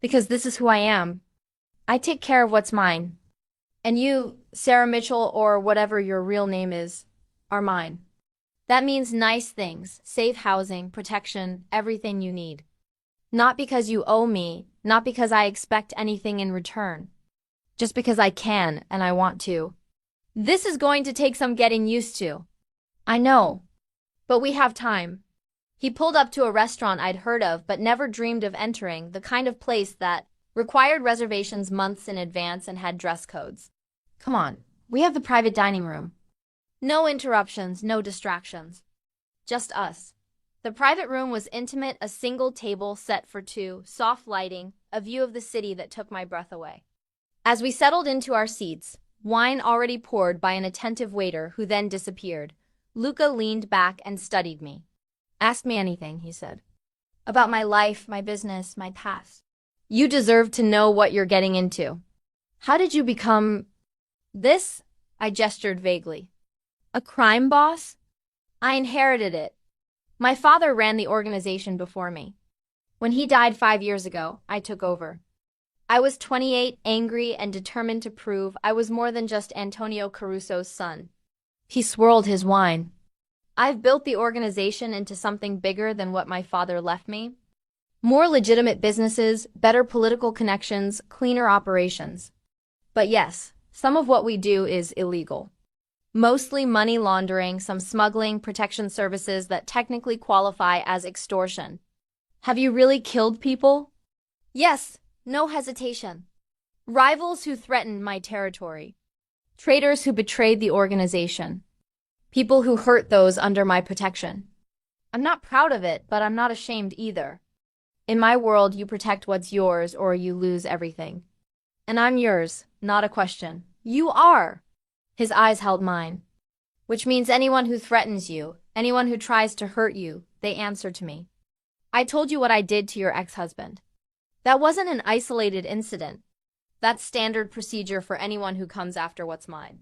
Because this is who I am. I take care of what's mine. And you, Sarah Mitchell, or whatever your real name is, are mine. That means nice things, safe housing, protection, everything you need. Not because you owe me, not because I expect anything in return. Just because I can and I want to. This is going to take some getting used to. I know. But we have time. He pulled up to a restaurant I'd heard of but never dreamed of entering, the kind of place that required reservations months in advance and had dress codes. Come on, we have the private dining room. No interruptions, no distractions. Just us. The private room was intimate, a single table set for two, soft lighting, a view of the city that took my breath away. As we settled into our seats, wine already poured by an attentive waiter who then disappeared, Luca leaned back and studied me. Ask me anything, he said. About my life, my business, my past. You deserve to know what you're getting into. How did you become this? I gestured vaguely. A crime boss? I inherited it. My father ran the organization before me. When he died 5 years ago, I took over. I was 28, angry and determined to prove I was more than just Antonio Caruso's son. He swirled his wine. I've built the organization into something bigger than what my father left me. More legitimate businesses, better political connections, cleaner operations. But yes, some of what we do is illegal. Mostly money laundering, some smuggling, protection services that technically qualify as extortion. Have you really killed people? Yes, no hesitation. Rivals who threatened my territory. Traitors who betrayed the organization. People who hurt those under my protection. I'm not proud of it, but I'm not ashamed either. In my world, you protect what's yours or you lose everything. And I'm yours, not a question. You are! His eyes held mine. Which means anyone who threatens you, anyone who tries to hurt you, they answer to me. I told you what I did to your ex-husband. That wasn't an isolated incident. That's standard procedure for anyone who comes after what's mine.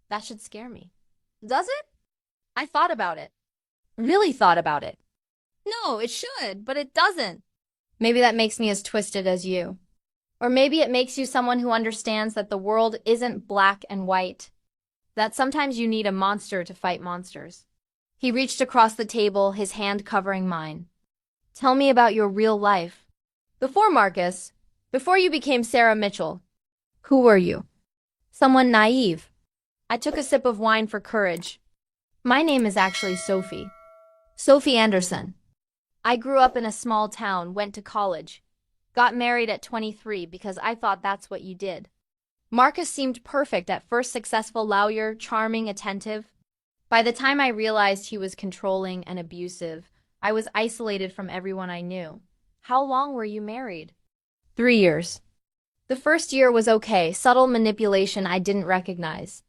That should scare me. Does it? I thought about it. Really thought about it. No, it should, but it doesn't. Maybe that makes me as twisted as you. Or maybe it makes you someone who understands that the world isn't black and white. That sometimes you need a monster to fight monsters. He reached across the table, his hand covering mine. Tell me about your real life. Before you became Sarah Mitchell, who were you? Someone naive. I took a sip of wine for courage. My name is actually Sophie. Sophie Anderson. I grew up in a small town, went to college. Got married at 23 because I thought that's what you did. Marcus seemed perfect at first, successful lawyer, charming, attentive. By the time I realized he was controlling and abusive, I was isolated from everyone I knew. How long were you married? 3 years. The first year was okay, subtle manipulation I didn't recognize.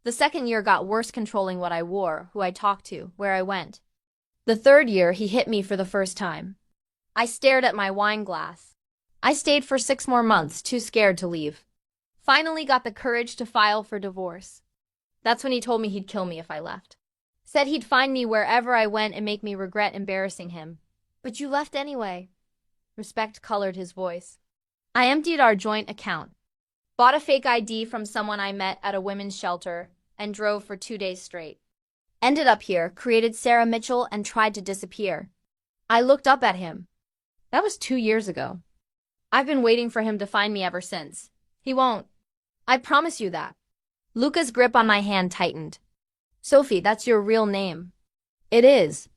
The second year got worse, controlling what I wore, who I talked to, where I went. The third year, he hit me for the first time. I stared at my wine glass. I stayed for 6 more months, too scared to leave. Finally got the courage to file for divorce. That's when he told me he'd kill me if I left. Said he'd find me wherever I went and make me regret embarrassing him. But you left anyway. Respect colored his voice. I emptied our joint account, bought a fake ID from someone I met at a women's shelter, and drove for 2 days straight. Ended up here, created Sarah Mitchell, and tried to disappear. I looked up at him. That was 2 years ago. I've been waiting for him to find me ever since. He won't. I promise you that. Luca's grip on my hand tightened. Sophie, that's your real name. It is.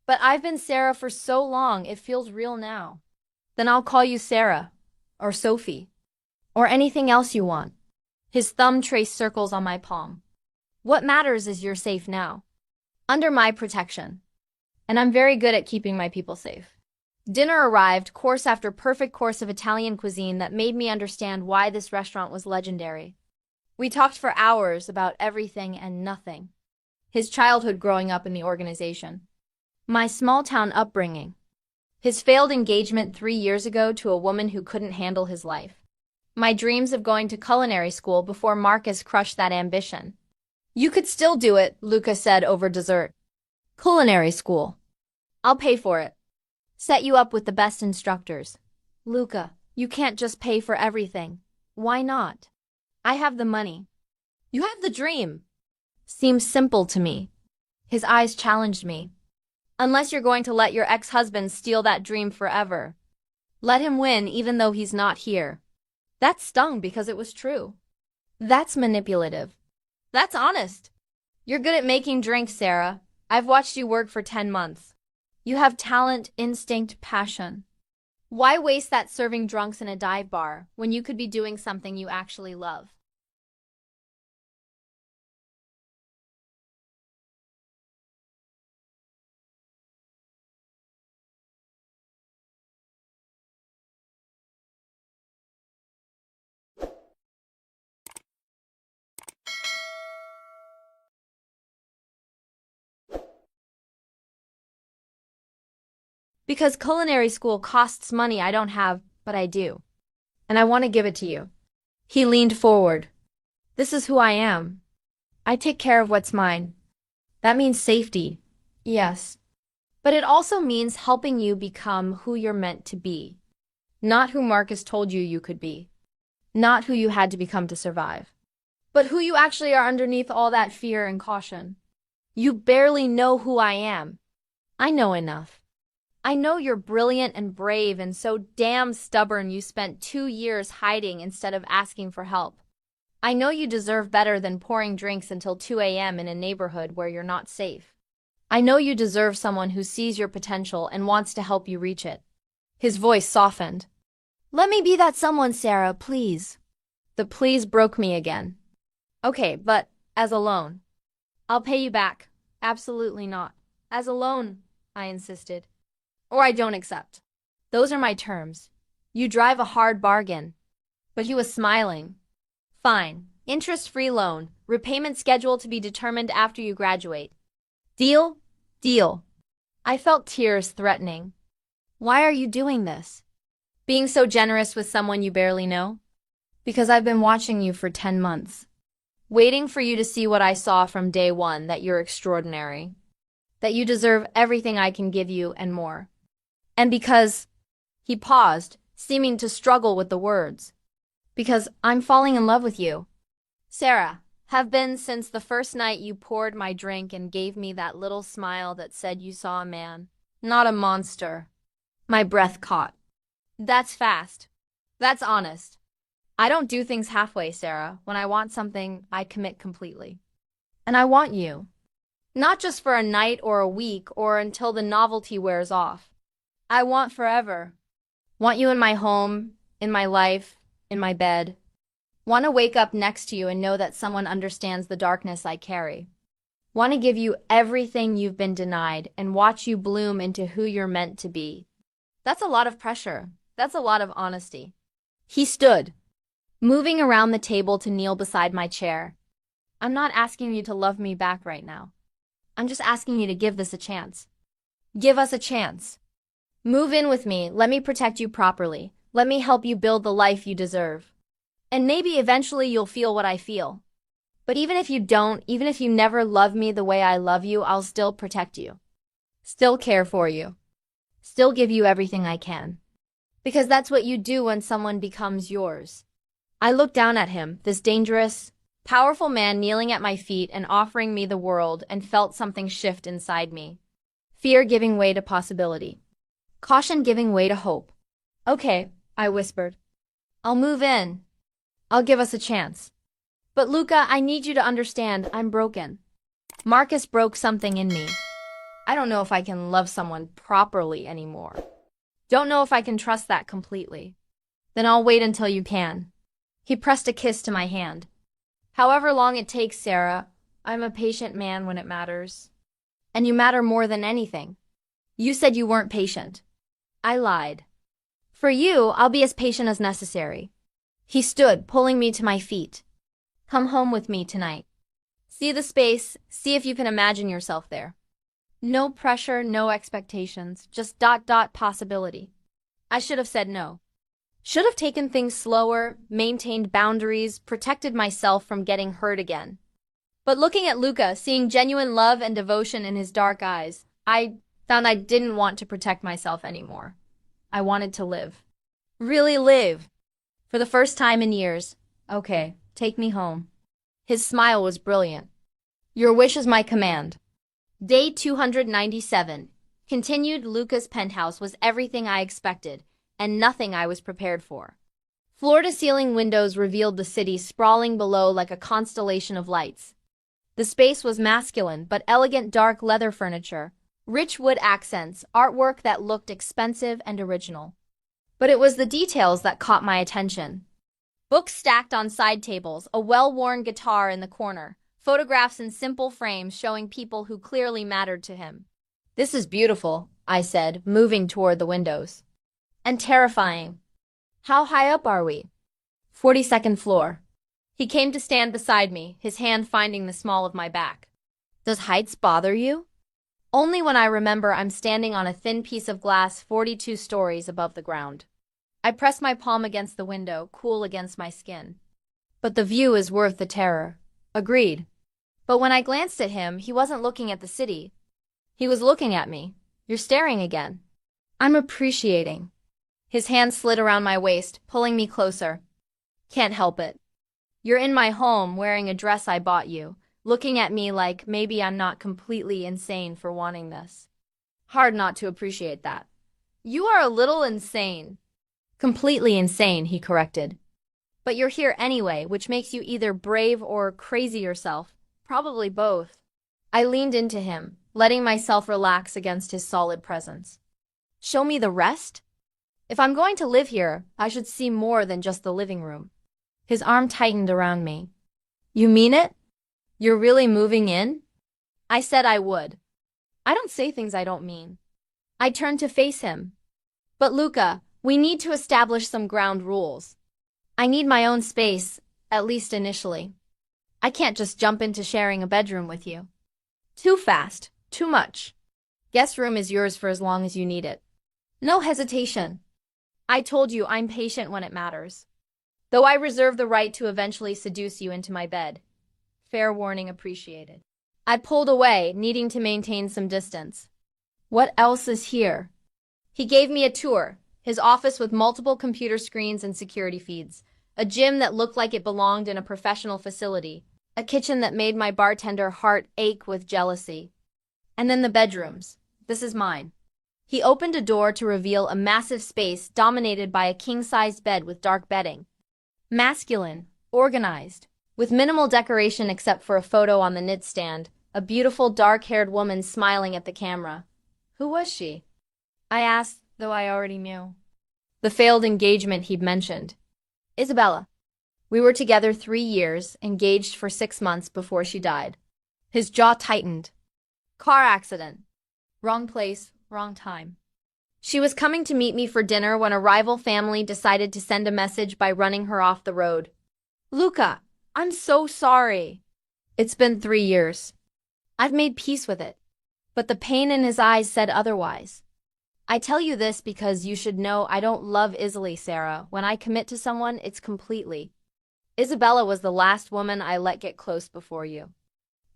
But I've been Sarah for so long, it feels real now. Then I'll call you Sarah, or Sophie, or anything else you want. His thumb traced circles on my palm. What matters is you're safe now. Under my protection. And I'm very good at keeping my people safe. Dinner arrived, course after perfect course of Italian cuisine that made me understand why this restaurant was legendary. We talked for hours about everything and nothing. His childhood growing up in the organization. My small-town upbringing. His failed engagement 3 years ago to a woman who couldn't handle his life. My dreams of going to culinary school before Marcus crushed that ambition. You could still do it, Luca said over dessert. Culinary school. I'll pay for it. Set you up with the best instructors. Luca, you can't just pay for everything. Why not? I have the money. You have the dream. Seems simple to me. His eyes challenged me. Unless you're going to let your ex-husband steal that dream forever. Let him win even though he's not here. That stung because it was true. That's manipulative. That's honest. You're good at making drinks, Sarah. I've watched you work for 10 months. You have talent, instinct, passion. Why waste that serving drunks in a dive bar when you could be doing something you actually love? Because culinary school costs money I don't have, but I do. And I want to give it to you. He leaned forward. This is who I am. I take care of what's mine. That means safety. Yes. But it also means helping you become who you're meant to be. Not who Marcus told you you could be. Not who you had to become to survive. But who you actually are underneath all that fear and caution. You barely know who I am. I know enough. I know you're brilliant and brave and so damn stubborn you spent 2 years hiding instead of asking for help. I know you deserve better than pouring drinks until 2 a.m. in a neighborhood where you're not safe. I know you deserve someone who sees your potential and wants to help you reach it. His voice softened. Let me be that someone, Sarah, please. The please broke me again. Okay, but as a loan. I'll pay you back. Absolutely not. As a loan, I insisted. Or I don't accept. Those are my terms. You drive a hard bargain. But he was smiling. Fine. Interest-free loan. Repayment schedule to be determined after you graduate. Deal? Deal. I felt tears threatening. Why are you doing this? Being so generous with someone you barely know? Because I've been watching you for 10 months. Waiting for you to see what I saw from day one, that you're extraordinary. That you deserve everything I can give you and more. And because, he paused, seeming to struggle with the words. Because I'm falling in love with you. Sarah, have been since the first night you poured my drink and gave me that little smile that said you saw a man, not a monster. My breath caught. That's fast. That's honest. I don't do things halfway, Sarah. When I want something, I commit completely. And I want you. Not just for a night or a week or until the novelty wears off. I want forever. Want you in my home, in my life, in my bed. Want to wake up next to you and know that someone understands the darkness I carry. Want to give you everything you've been denied and watch you bloom into who you're meant to be. That's a lot of pressure. That's a lot of honesty. He stood, moving around the table to kneel beside my chair. I'm not asking you to love me back right now. I'm just asking you to give this a chance. Give us a chance. Move in with me, let me protect you properly. Let me help you build the life you deserve. And maybe eventually you'll feel what I feel. But even if you don't, even if you never love me the way I love you, I'll still protect you. Still care for you. Still give you everything I can. Because that's what you do when someone becomes yours. I looked down at him, this dangerous, powerful man kneeling at my feet and offering me the world, and felt something shift inside me. Fear giving way to possibility. Caution giving way to hope. Okay, I whispered. I'll move in. I'll give us a chance. But Luca, I need you to understand, I'm broken. Marcus broke something in me. I don't know if I can love someone properly anymore. Don't know if I can trust that completely. Then I'll wait until you can. He pressed a kiss to my hand. However long it takes, Sarah, I'm a patient man when it matters. And you matter more than anything. You said you weren't patient. I lied. For you, I'll be as patient as necessary. He stood, pulling me to my feet. Come home with me tonight. See the space, see if you can imagine yourself there. No pressure, no expectations, just possibility. I should have said no. Should have taken things slower, maintained boundaries, protected myself from getting hurt again. But looking at Luca, seeing genuine love and devotion in his dark eyes, I found I didn't want to protect myself anymore. I wanted to live. Really live. For the first time in years. Okay, take me home. His smile was brilliant. Your wish is my command. Day 297. Continued. Luca's penthouse was everything I expected, and nothing I was prepared for. Floor-to-ceiling windows revealed the city sprawling below like a constellation of lights. The space was masculine, but elegant dark leather furniture, rich wood accents, artwork that looked expensive and original. But it was the details that caught my attention. Books stacked on side tables, a well-worn guitar in the corner, photographs in simple frames showing people who clearly mattered to him. This is beautiful, I said, moving toward the windows. And terrifying. How high up are we? 42nd floor. He came to stand beside me, his hand finding the small of my back. Does heights bother you? Only when I remember I'm standing on a thin piece of glass 42 stories above the ground. I press my palm against the window, cool against my skin. But the view is worth the terror. Agreed. But when I glanced at him, he wasn't looking at the city. He was looking at me. You're staring again. I'm appreciating. His hand slid around my waist, pulling me closer. Can't help it. You're in my home, wearing a dress I bought you, looking at me like maybe I'm not completely insane for wanting this. Hard not to appreciate that. You are a little insane. Completely insane, he corrected. But you're here anyway, which makes you either brave or crazy yourself. Probably both. I leaned into him, letting myself relax against his solid presence. Show me the rest? If I'm going to live here, I should see more than just the living room. His arm tightened around me. You mean it? You're really moving in? I said I would. I don't say things I don't mean. I turned to face him. But Luca, we need to establish some ground rules. I need my own space, at least initially. I can't just jump into sharing a bedroom with you. Too fast, too much. Guest room is yours for as long as you need it. No hesitation. I told you I'm patient when it matters. Though I reserve the right to eventually seduce you into my bed. Fair warning appreciated. I pulled away, needing to maintain some distance. What else is here? He gave me a tour, his office with multiple computer screens and security feeds, a gym that looked like it belonged in a professional facility, a kitchen that made my bartender heart ache with jealousy. And then the bedrooms. This is mine. He opened a door to reveal a massive space dominated by a king-sized bed with dark bedding. Masculine, organized, with minimal decoration except for a photo on the nightstand, a beautiful dark-haired woman smiling at the camera. Who was she? I asked, though I already knew. The failed engagement he'd mentioned. Isabella. We were together 3 years, engaged for 6 months before she died. His jaw tightened. Car accident. Wrong place, wrong time. She was coming to meet me for dinner when a rival family decided to send a message by running her off the road. Luca, I'm so sorry. It's been 3 years. I've made peace with it. But the pain in his eyes said otherwise. I tell you this because you should know I don't love easily, Sarah. When I commit to someone, it's completely. Isabella was the last woman I let get close before you.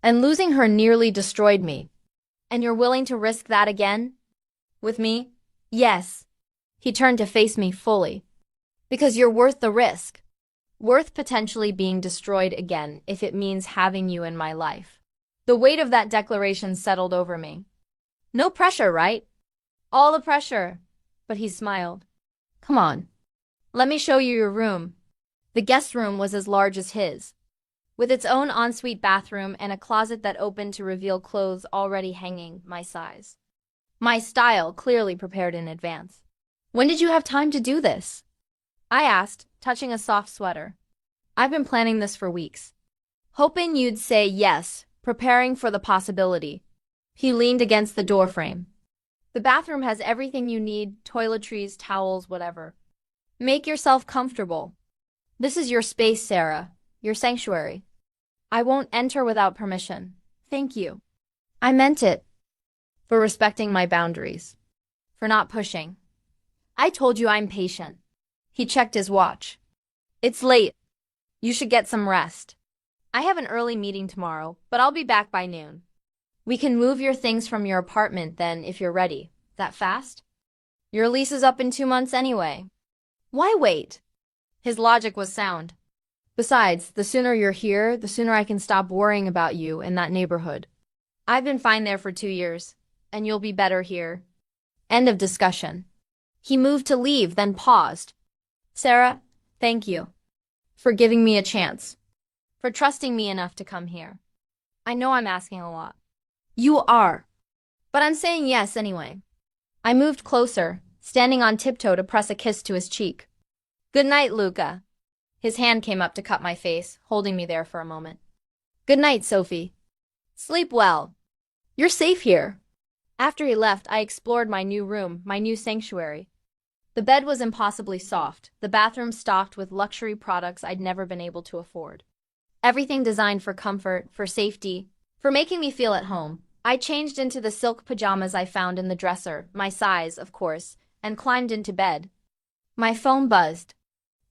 And losing her nearly destroyed me. And you're willing to risk that again? With me? Yes. He turned to face me fully. Because you're worth the risk. Worth potentially being destroyed again if it means having you in my life. The weight of that declaration settled over me. No pressure, right? All the pressure. But he smiled. Come on. Let me show you your room. The guest room was as large as his, with its own ensuite bathroom and a closet that opened to reveal clothes already hanging my size. My style clearly prepared in advance. When did you have time to do this? I asked, touching a soft sweater. I've been planning this for weeks. Hoping you'd say yes, preparing for the possibility. He leaned against the doorframe. The bathroom has everything you need, toiletries, towels, whatever. Make yourself comfortable. This is your space, Sarah. Your sanctuary. I won't enter without permission. Thank you. I meant it. For respecting my boundaries. For not pushing. I told you I'm patient. He checked his watch. It's late. You should get some rest. I have an early meeting tomorrow, but I'll be back by noon. We can move your things from your apartment then if you're ready. That fast? Your lease is up in 2 months anyway. Why wait? His logic was sound. Besides, the sooner you're here, the sooner I can stop worrying about you in that neighborhood. I've been fine there for 2 years, and you'll be better here. End of discussion. He moved to leave, then paused. Sarah, thank you. For giving me a chance. For trusting me enough to come here. I know I'm asking a lot. You are. But I'm saying yes anyway. I moved closer, standing on tiptoe to press a kiss to his cheek. Good night, Luca. His hand came up to cup my face, holding me there for a moment. Good night, Sophie. Sleep well. You're safe here. After he left, I explored my new room, my new sanctuary. The bed was impossibly soft, the bathroom stocked with luxury products I'd never been able to afford. Everything designed for comfort, for safety, for making me feel at home. I changed into the silk pajamas I found in the dresser, my size, of course, and climbed into bed. My phone buzzed.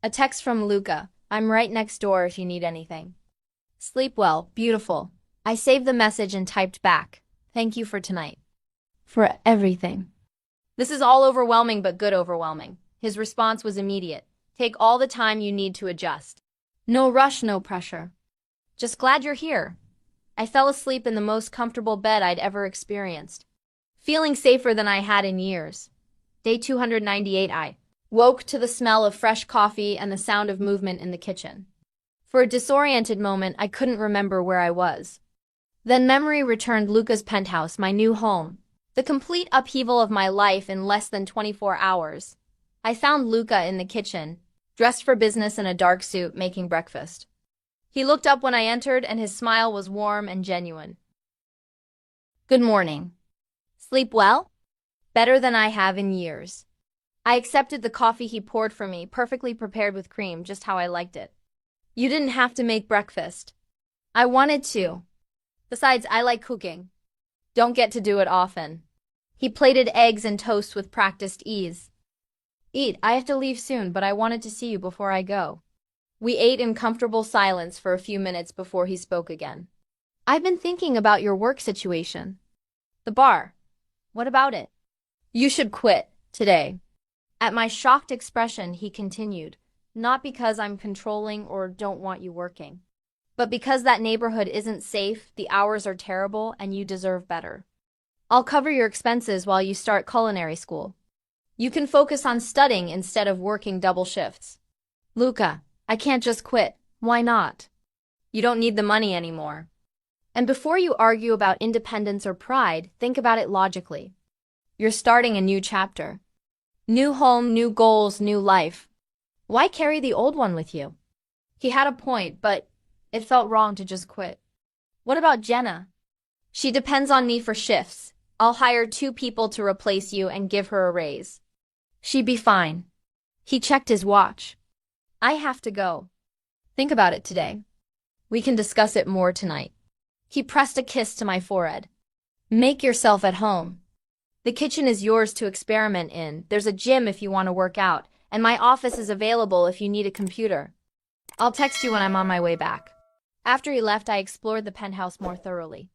A text from Luca. I'm right next door if you need anything. Sleep well, beautiful. I saved the message and typed back. Thank you for tonight. For everything. This is all overwhelming but good overwhelming. His response was immediate. Take all the time you need to adjust. No rush, no pressure. Just glad you're here. I fell asleep in the most comfortable bed I'd ever experienced. Feeling safer than I had in years. Day 298 I woke to the smell of fresh coffee and the sound of movement in the kitchen. For a disoriented moment, I couldn't remember where I was. Then memory returned Luca's penthouse, my new home. The complete upheaval of my life in less than 24 hours. I found Luca in the kitchen, dressed for business in a dark suit, making breakfast. He looked up when I entered, and his smile was warm and genuine. Good morning. Sleep well? Better than I have in years. I accepted the coffee he poured for me, perfectly prepared with cream, just how I liked it. You didn't have to make breakfast. I wanted to. Besides, I like cooking. Don't get to do it often. He plated eggs and toast with practiced ease. Eat, I have to leave soon, but I wanted to see you before I go. We ate in comfortable silence for a few minutes before he spoke again. I've been thinking about your work situation. The bar. What about it? You should quit, today. At my shocked expression, he continued, not because I'm controlling or don't want you working, but because that neighborhood isn't safe, the hours are terrible, and you deserve better. I'll cover your expenses while you start culinary school. You can focus on studying instead of working double shifts. Luca, I can't just quit. Why not? You don't need the money anymore. And before you argue about independence or pride, think about it logically. You're starting a new chapter. New home, new goals, new life. Why carry the old one with you? He had a point, but it felt wrong to just quit. What about Jenna? She depends on me for shifts. I'll hire 2 people to replace you and give her a raise. She'd be fine. He checked his watch. I have to go. Think about it today. We can discuss it more tonight. He pressed a kiss to my forehead. Make yourself at home. The kitchen is yours to experiment in. There's a gym if you want to work out, and my office is available if you need a computer. I'll text you when I'm on my way back. After he left, I explored the penthouse more thoroughly.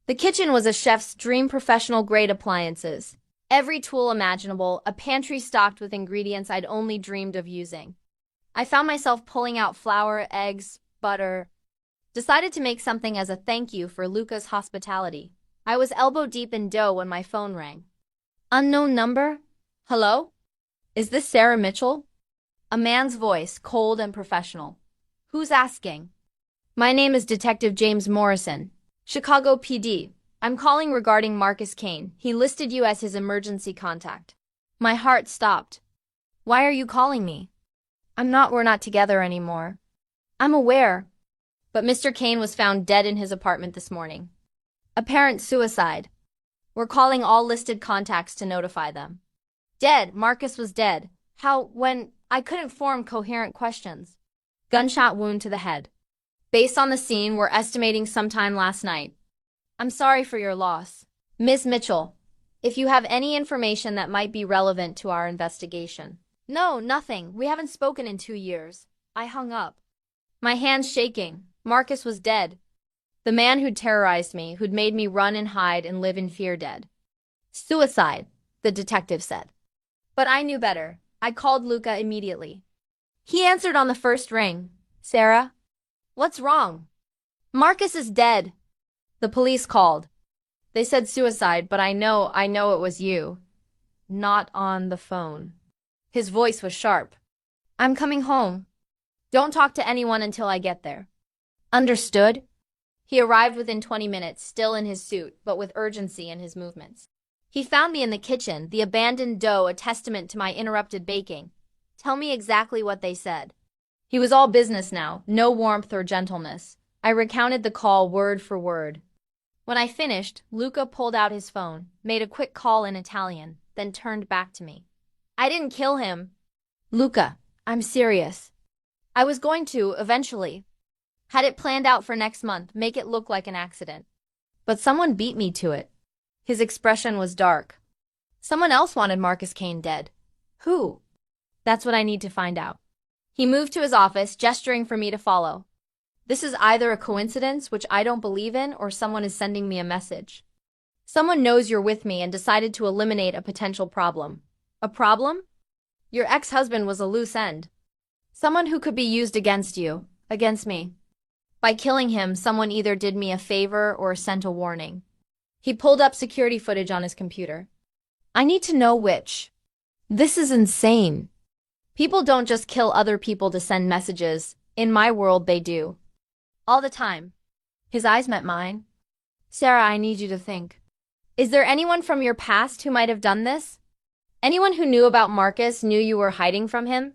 The kitchen was a chef's dream, professional-grade appliances. Every tool imaginable, a pantry stocked with ingredients I'd only dreamed of using. I found myself pulling out flour, eggs, butter. Decided to make something as a thank you for Luca's hospitality. I was elbow-deep in dough when my phone rang. Unknown number? Hello? Is this Sarah Mitchell? A man's voice, cold and professional. Who's asking? My name is Detective James Morrison, Chicago PD. I'm calling regarding Marcus Kane. He listed you as his emergency contact. My heart stopped. Why are you calling me? We're not together anymore. I'm aware. But Mr. Kane was found dead in his apartment this morning. Apparent suicide. We're calling all listed contacts to notify them. Dead. Marcus was dead. How, when? I couldn't form coherent questions. Gunshot wound to the head. Based on the scene, we're estimating sometime last night. I'm sorry for your loss. Ms. Mitchell, if you have any information that might be relevant to our investigation. No, nothing. We haven't spoken in 2 years. I hung up. My hands shaking. Marcus was dead. The man who'd terrorized me, who'd made me run and hide and live in fear, dead. Suicide, the detective said. But I knew better. I called Luca immediately. He answered on the first ring. Sarah? What's wrong? Marcus is dead. The police called. They said suicide, but I know it was you. Not on the phone. His voice was sharp. I'm coming home. Don't talk to anyone until I get there. Understood? He arrived within 20 minutes, still in his suit, but with urgency in his movements. He found me in the kitchen, the abandoned dough a testament to my interrupted baking. Tell me exactly what they said. He was all business now, no warmth or gentleness. I recounted the call word for word. When I finished, Luca pulled out his phone, made a quick call in Italian, then turned back to me. I didn't kill him. Luca, I'm serious. I was going to, eventually. Had it planned out for next month, make it look like an accident. But someone beat me to it. His expression was dark. Someone else wanted Marcus Kane dead. Who? That's what I need to find out. He moved to his office, gesturing for me to follow. This is either a coincidence, which I don't believe in, or someone is sending me a message. Someone knows you're with me and decided to eliminate a potential problem. A problem? Your ex-husband was a loose end. Someone who could be used against you, against me. By killing him, someone either did me a favor or sent a warning. He pulled up security footage on his computer. I need to know which. This is insane. People don't just kill other people to send messages. In my world, they do. All the time. His eyes met mine. Sarah, I need you to think. Is there anyone from your past who might have done this? Anyone who knew about Marcus knew you were hiding from him?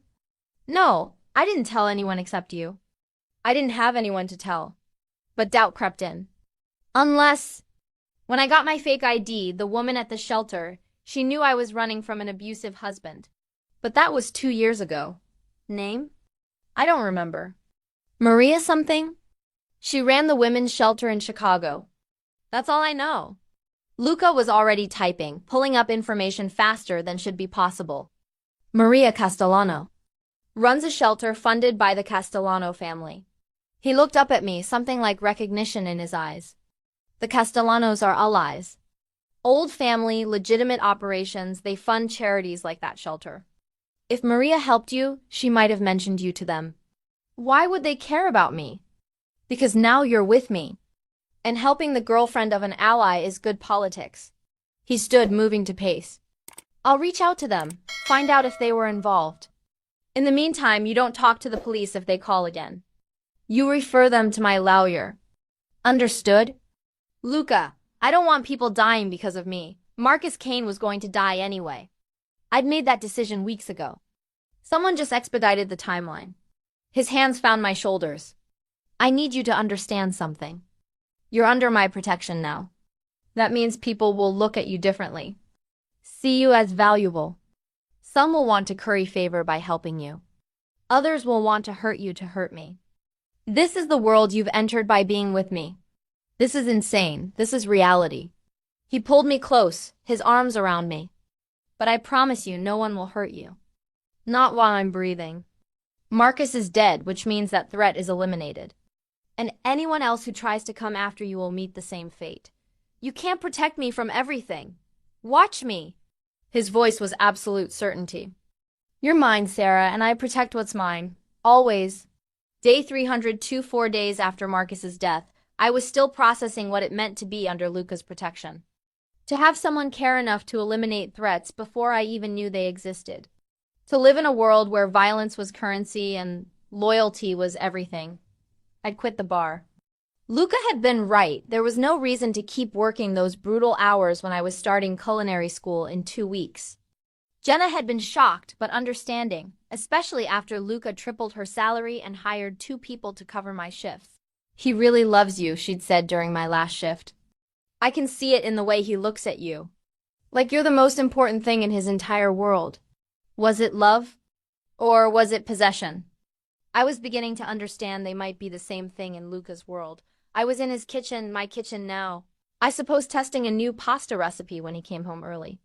No, I didn't tell anyone except you. I didn't have anyone to tell. But doubt crept in. Unless, when I got my fake ID, the woman at the shelter, she knew I was running from an abusive husband. But that was 2 years ago. Name? I don't remember. Maria something? She ran the women's shelter in Chicago. That's all I know. Luca was already typing, pulling up information faster than should be possible. Maria Castellano. Runs a shelter funded by the Castellano family. He looked up at me, something like recognition in his eyes. The Castellanos are allies. Old family, legitimate operations, they fund charities like that shelter. If Maria helped you, she might have mentioned you to them. Why would they care about me? Because now you're with me. And helping the girlfriend of an ally is good politics. He stood, moving to pace. I'll reach out to them, find out if they were involved. In the meantime, you don't talk to the police if they call again. You refer them to my lawyer. Understood? Luca, I don't want people dying because of me. Marcus Kane was going to die anyway. I'd made that decision weeks ago. Someone just expedited the timeline. His hands found my shoulders. I need you to understand something. You're under my protection now. That means people will look at you differently. See you as valuable. Some will want to curry favor by helping you. Others will want to hurt me. This is the world you've entered by being with me. This is insane. This is reality. He pulled me close, his arms around me. But I promise you, no one will hurt you. Not while I'm breathing. Marcus is dead, which means that threat is eliminated. And anyone else who tries to come after you will meet the same fate. You can't protect me from everything. Watch me. His voice was absolute certainty. You're mine, Sarah, and I protect what's mine. Always. Day 302, 4 days after Marcus's death, I was still processing what it meant to be under Luca's protection. To have someone care enough to eliminate threats before I even knew they existed. To live in a world where violence was currency and loyalty was everything. I'd quit the bar. Luca had been right. There was no reason to keep working those brutal hours when I was starting culinary school in 2 weeks. Jenna had been shocked but understanding, especially after Luca tripled her salary and hired 2 people to cover my shifts. He really loves you, she'd said during my last shift. I can see it in the way he looks at you. Like you're the most important thing in his entire world. Was it love? Or was it possession? I was beginning to understand they might be the same thing in Luca's world. I was in his kitchen, my kitchen now. I suppose testing a new pasta recipe when he came home early.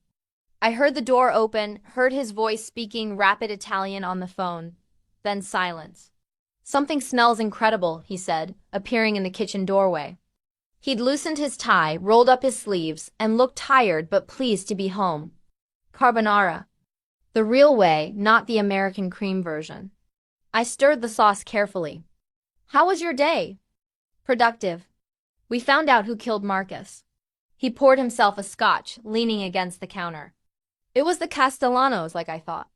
I heard the door open, heard his voice speaking rapid Italian on the phone. Then silence. Something smells incredible, he said, appearing in the kitchen doorway. He'd loosened his tie, rolled up his sleeves, and looked tired but pleased to be home. Carbonara. The real way, not the American cream version. I stirred the sauce carefully. How was your day? Productive. We found out who killed Marcus. He poured himself a scotch, leaning against the counter. It was the Castellanos, like I thought.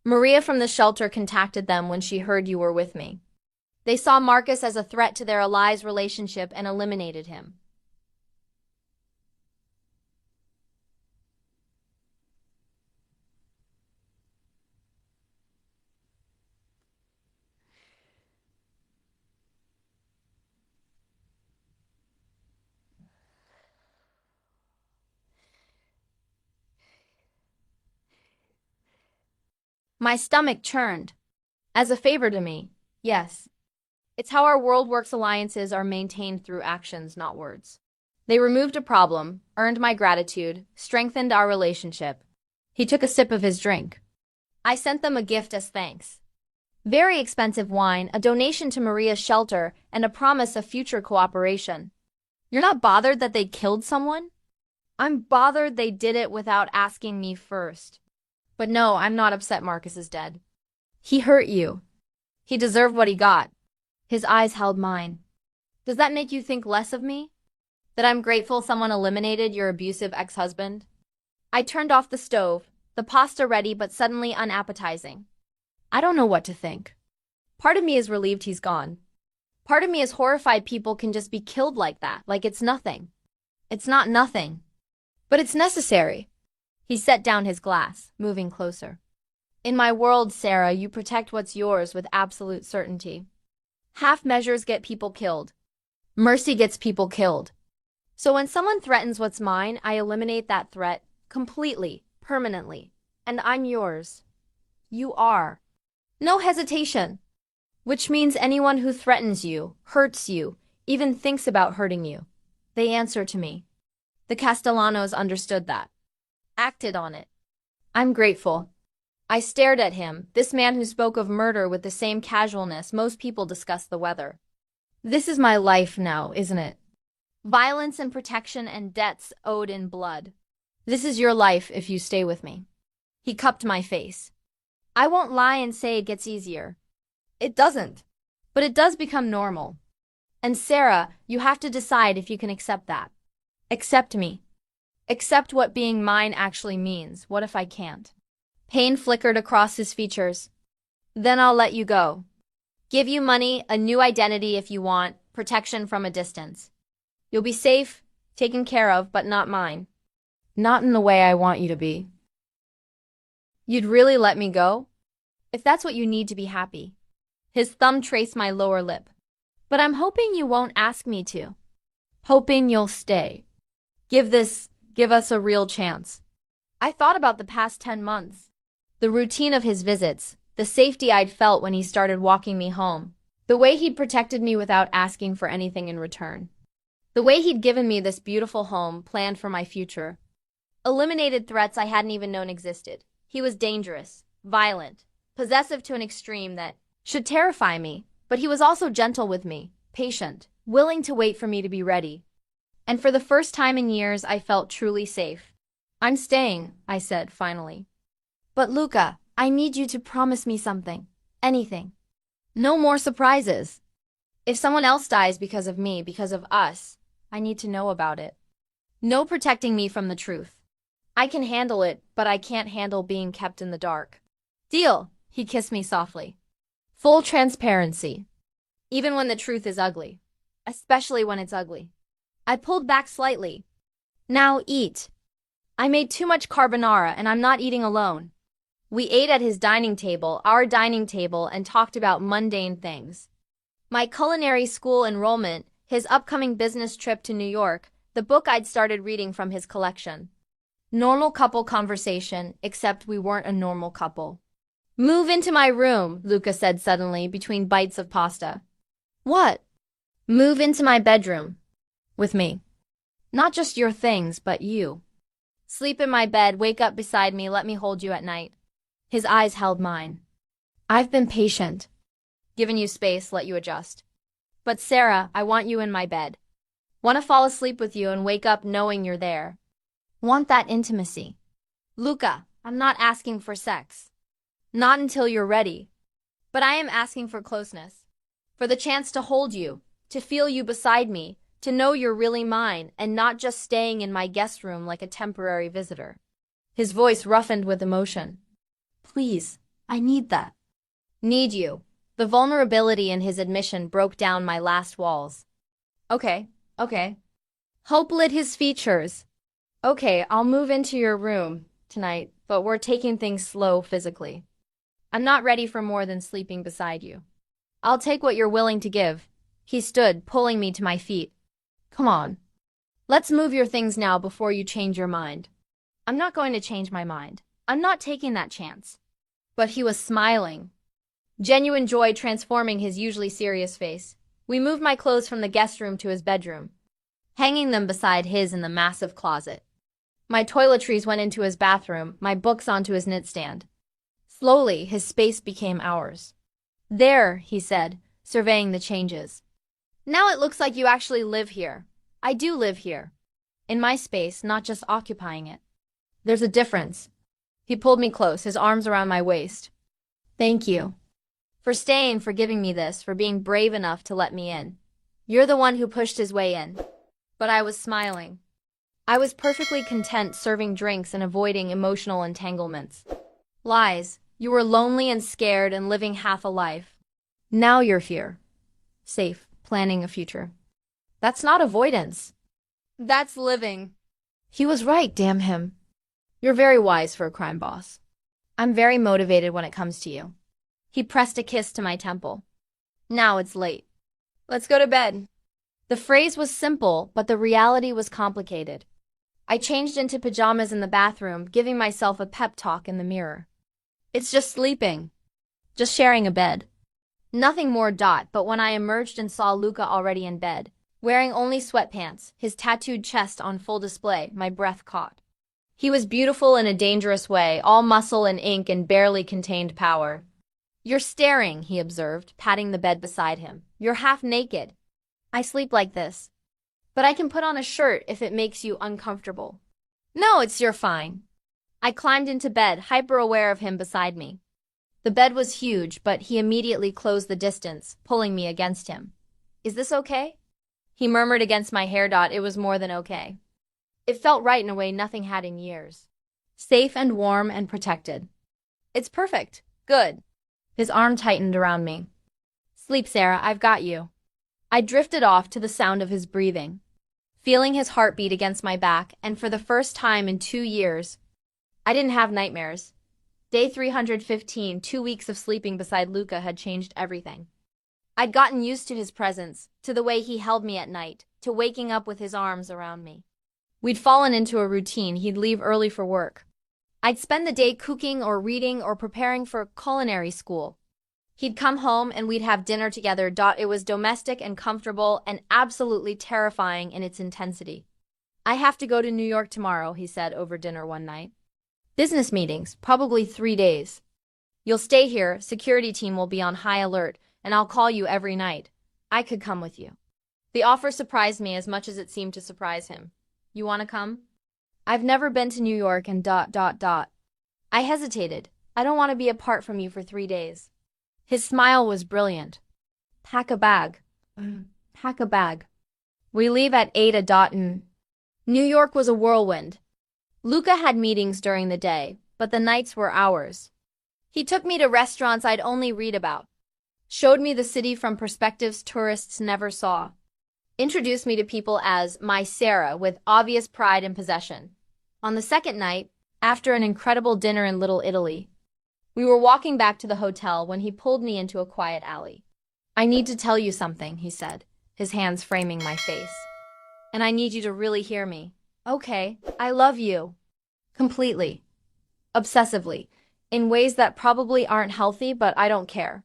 Maria from the shelter contacted them when she heard you were with me. They saw Marcus as a threat to their Eli's relationship and eliminated him. My stomach churned. As a favor to me, yes. It's how our world works. Alliances are maintained through actions, not words. They removed a problem, earned my gratitude, strengthened our relationship. He took a sip of his drink. I sent them a gift as thanks. Very expensive wine, a donation to Maria's shelter, and a promise of future cooperation. You're not bothered that they killed someone? I'm bothered they did it without asking me first. But no, I'm not upset Marcus is dead. He hurt you. He deserved what he got. His eyes held mine. Does that make you think less of me? That I'm grateful someone eliminated your abusive ex-husband? I turned off the stove, the pasta ready but suddenly unappetizing. I don't know what to think. Part of me is relieved he's gone. Part of me is horrified people can just be killed like that, like it's nothing. It's not nothing. But it's necessary. He set down his glass, moving closer. In my world, Sarah, you protect what's yours with absolute certainty. Half measures get people killed. Mercy gets people killed. So when someone threatens what's mine, I eliminate that threat completely, permanently. And I'm yours. You are. No hesitation. Which means anyone who threatens you, hurts you, even thinks about hurting you, they answer to me. The Castellanos understood that. Acted on it. I'm grateful. I stared at him, this man who spoke of murder with the same casualness most people discuss the weather. This is my life now, isn't it? Violence and protection and debts owed in blood. This is your life if you stay with me. He cupped my face. I won't lie and say it gets easier. It doesn't. But it does become normal. And Sarah, you have to decide if you can accept that. Accept me. Accept what being mine actually means. What if I can't? Pain flickered across his features. Then I'll let you go. Give you money, a new identity if you want, protection from a distance. You'll be safe, taken care of, but not mine. Not in the way I want you to be. You'd really let me go? If that's what you need to be happy. His thumb traced my lower lip. But I'm hoping you won't ask me to. Hoping you'll stay. Give us a real chance. I thought about the past 10 months. The routine of his visits, the safety I'd felt when he started walking me home, the way he'd protected me without asking for anything in return. The way he'd given me this beautiful home planned for my future eliminated threats I hadn't even known existed. He was dangerous, violent, possessive to an extreme that should terrify me, but he was also gentle with me, patient, willing to wait for me to be ready. And for the first time in years, I felt truly safe. "I'm staying," I said, finally. "But Luca, I need you to promise me something. Anything. No more surprises. If someone else dies because of me, because of us, I need to know about it. No protecting me from the truth. I can handle it, but I can't handle being kept in the dark." "Deal," he kissed me softly. "Full transparency. Even when the truth is ugly. Especially when it's ugly." I pulled back slightly. "Now eat." I made too much carbonara and I'm not eating alone. We ate at his dining table, our dining table, and talked about mundane things. My culinary school enrollment, his upcoming business trip to New York, the book I'd started reading from his collection. Normal couple conversation, except we weren't a normal couple. "Move into my room," Luca said suddenly between bites of pasta. "What?" "Move into my bedroom. With me. Not just your things, but you. Sleep in my bed, wake up beside me, let me hold you at night." His eyes held mine. "I've been patient. Given you space, let you adjust. But Sarah, I want you in my bed. Want to fall asleep with you and wake up knowing you're there. Want that intimacy. Luca, I'm not asking for sex. Not until you're ready. But I am asking for closeness. For the chance to hold you, to feel you beside me, to know you're really mine and not just staying in my guest room like a temporary visitor." His voice roughened with emotion. "Please, I need that." "Need you." The vulnerability in his admission broke down my last walls. Okay. Hope lit his features. "Okay, I'll move into your room tonight, but we're taking things slow physically. I'm not ready for more than sleeping beside you. I'll take what you're willing to give." He stood, pulling me to my feet. "Come on. Let's move your things now before you change your mind." "I'm not going to change my mind. I'm not taking that chance." But he was smiling. Genuine joy transforming his usually serious face. We moved my clothes from the guest room to his bedroom, hanging them beside his in the massive closet. My toiletries went into his bathroom, my books onto his nightstand. Slowly, his space became ours. "There," he said, surveying the changes. "Now it looks like you actually live here. I do live here. In my space, not just occupying it. There's a difference." He pulled me close, his arms around my waist. "Thank you. For staying, for giving me this, for being brave enough to let me in. You're the one who pushed his way in." But I was smiling. I was perfectly content serving drinks and avoiding emotional entanglements. "Lies. You were lonely and scared and living half a life. Now you're here. Safe, planning a future. That's not avoidance. That's living." He was right, damn him. "You're very wise for a crime boss. I'm very motivated when it comes to you." He pressed a kiss to my temple. "Now it's late. Let's go to bed." The phrase was simple, but the reality was complicated. I changed into pajamas in the bathroom, giving myself a pep talk in the mirror. "It's just sleeping. Just sharing a bed. Nothing more. But when I emerged and saw Luca already in bed, wearing only sweatpants, his tattooed chest on full display, my breath caught. He was beautiful in a dangerous way, all muscle and ink and barely contained power. "You're staring," he observed, patting the bed beside him. "You're half naked." "I sleep like this. But I can put on a shirt if it makes you uncomfortable." "No, you're fine." I climbed into bed, hyper-aware of him beside me. The bed was huge, but he immediately closed the distance, pulling me against him. "Is this okay?" He murmured against my hair. "It was more than okay. It felt right in a way nothing had in years. Safe and warm and protected. It's perfect. Good." His arm tightened around me. "Sleep, Sarah, I've got you." I drifted off to the sound of his breathing, feeling his heartbeat against my back, and for the first time in 2 years, I didn't have nightmares. Day 315, 2 weeks of sleeping beside Luca had changed everything. I'd gotten used to his presence, to the way he held me at night, to waking up with his arms around me. We'd fallen into a routine. He'd leave early for work. I'd spend the day cooking or reading or preparing for culinary school. He'd come home and we'd have dinner together. It was domestic and comfortable and absolutely terrifying in its intensity. I have to go to New York tomorrow, he said over dinner one night. Business meetings, probably 3 days. You'll stay here, security team will be on high alert, and I'll call you every night. I could come with you. The offer surprised me as much as it seemed to surprise him. You want to come? I've never been to New York and ... I hesitated. I don't want to be apart from you for 3 days. His smile was brilliant. Pack a bag. Pack a bag. We leave at 8 and New York was a whirlwind. Luca had meetings during the day, but the nights were ours. He took me to restaurants I'd only read about, showed me the city from perspectives tourists never saw, introduced me to people as my Sarah with obvious pride and possession. On the second night, after an incredible dinner in Little Italy, we were walking back to the hotel when he pulled me into a quiet alley. I need to tell you something, he said, his hands framing my face. And I need you to really hear me. Okay, I love you. Completely. Obsessively. In ways that probably aren't healthy, but I don't care.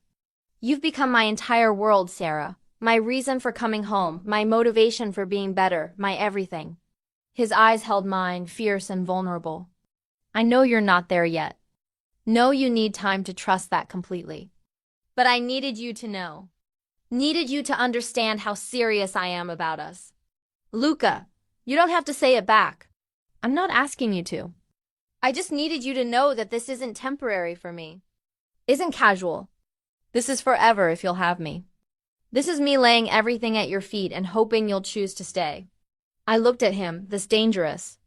You've become my entire world, Sarah. My reason for coming home, my motivation for being better, my everything. His eyes held mine, fierce and vulnerable. I know you're not there yet. No, you need time to trust that completely. But I needed you to know. Needed you to understand how serious I am about us. Luca, you don't have to say it back. I'm not asking you to. I just needed you to know that this isn't temporary for me. Isn't casual. This is forever if you'll have me. This is me laying everything at your feet and hoping you'll choose to stay. I looked at him, this dangerous,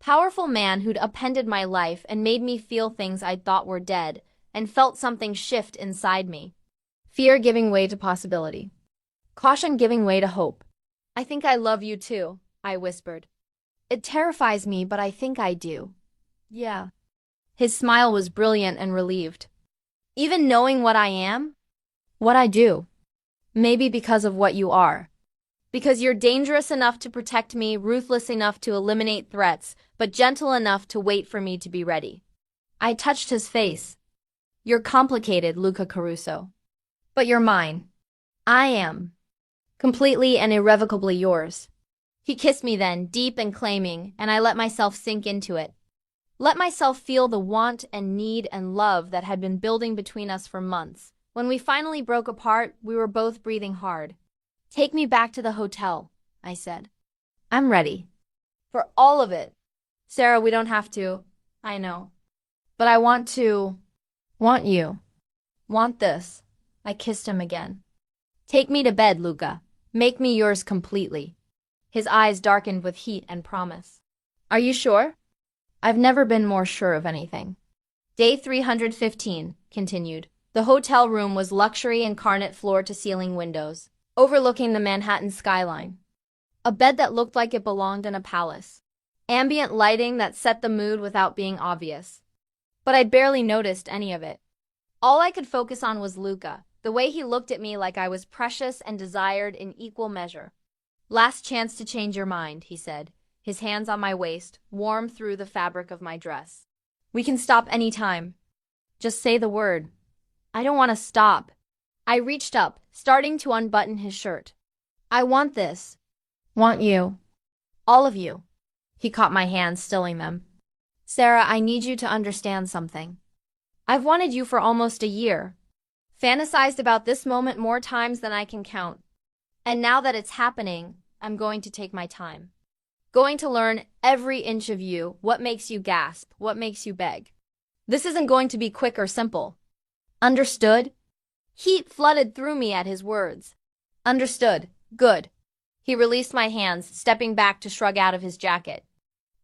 powerful man who'd upended my life and made me feel things I'd thought were dead, and felt something shift inside me. Fear giving way to possibility. Caution giving way to hope. I think I love you too, I whispered. It terrifies me, but I think I do. Yeah. His smile was brilliant and relieved. Even knowing what I am? What I do. Maybe because of what you are. Because you're dangerous enough to protect me, ruthless enough to eliminate threats, but gentle enough to wait for me to be ready. I touched his face. You're complicated, Luca Caruso. But you're mine. I am. Completely and irrevocably yours. He kissed me then, deep and claiming, and I let myself sink into it. Let myself feel the want and need and love that had been building between us for months. When we finally broke apart, we were both breathing hard. Take me back to the hotel, I said. I'm ready. For all of it. Sarah, we don't have to. I know. But I want to. Want you. Want this. I kissed him again. Take me to bed, Luca. Make me yours completely. His eyes darkened with heat and promise. Are you sure? I've never been more sure of anything. Day 315 continued. The hotel room was luxury incarnate, floor-to-ceiling windows, overlooking the Manhattan skyline. A bed that looked like it belonged in a palace. Ambient lighting that set the mood without being obvious. But I'd barely noticed any of it. All I could focus on was Luca, the way he looked at me like I was precious and desired in equal measure. Last chance to change your mind, he said, his hands on my waist, warm through the fabric of my dress. We can stop any time. Just say the word. I don't want to stop. I reached up, starting to unbutton his shirt. I want this. Want you. All of you. He caught my hands, stilling them. Sarah, I need you to understand something. I've wanted you for almost a year. Fantasized about this moment more times than I can count. And now that it's happening, I'm going to take my time. Going to learn every inch of you, what makes you gasp, what makes you beg. This isn't going to be quick or simple. Understood? Heat flooded through me at his words. Understood. Good. He released my hands, stepping back to shrug out of his jacket.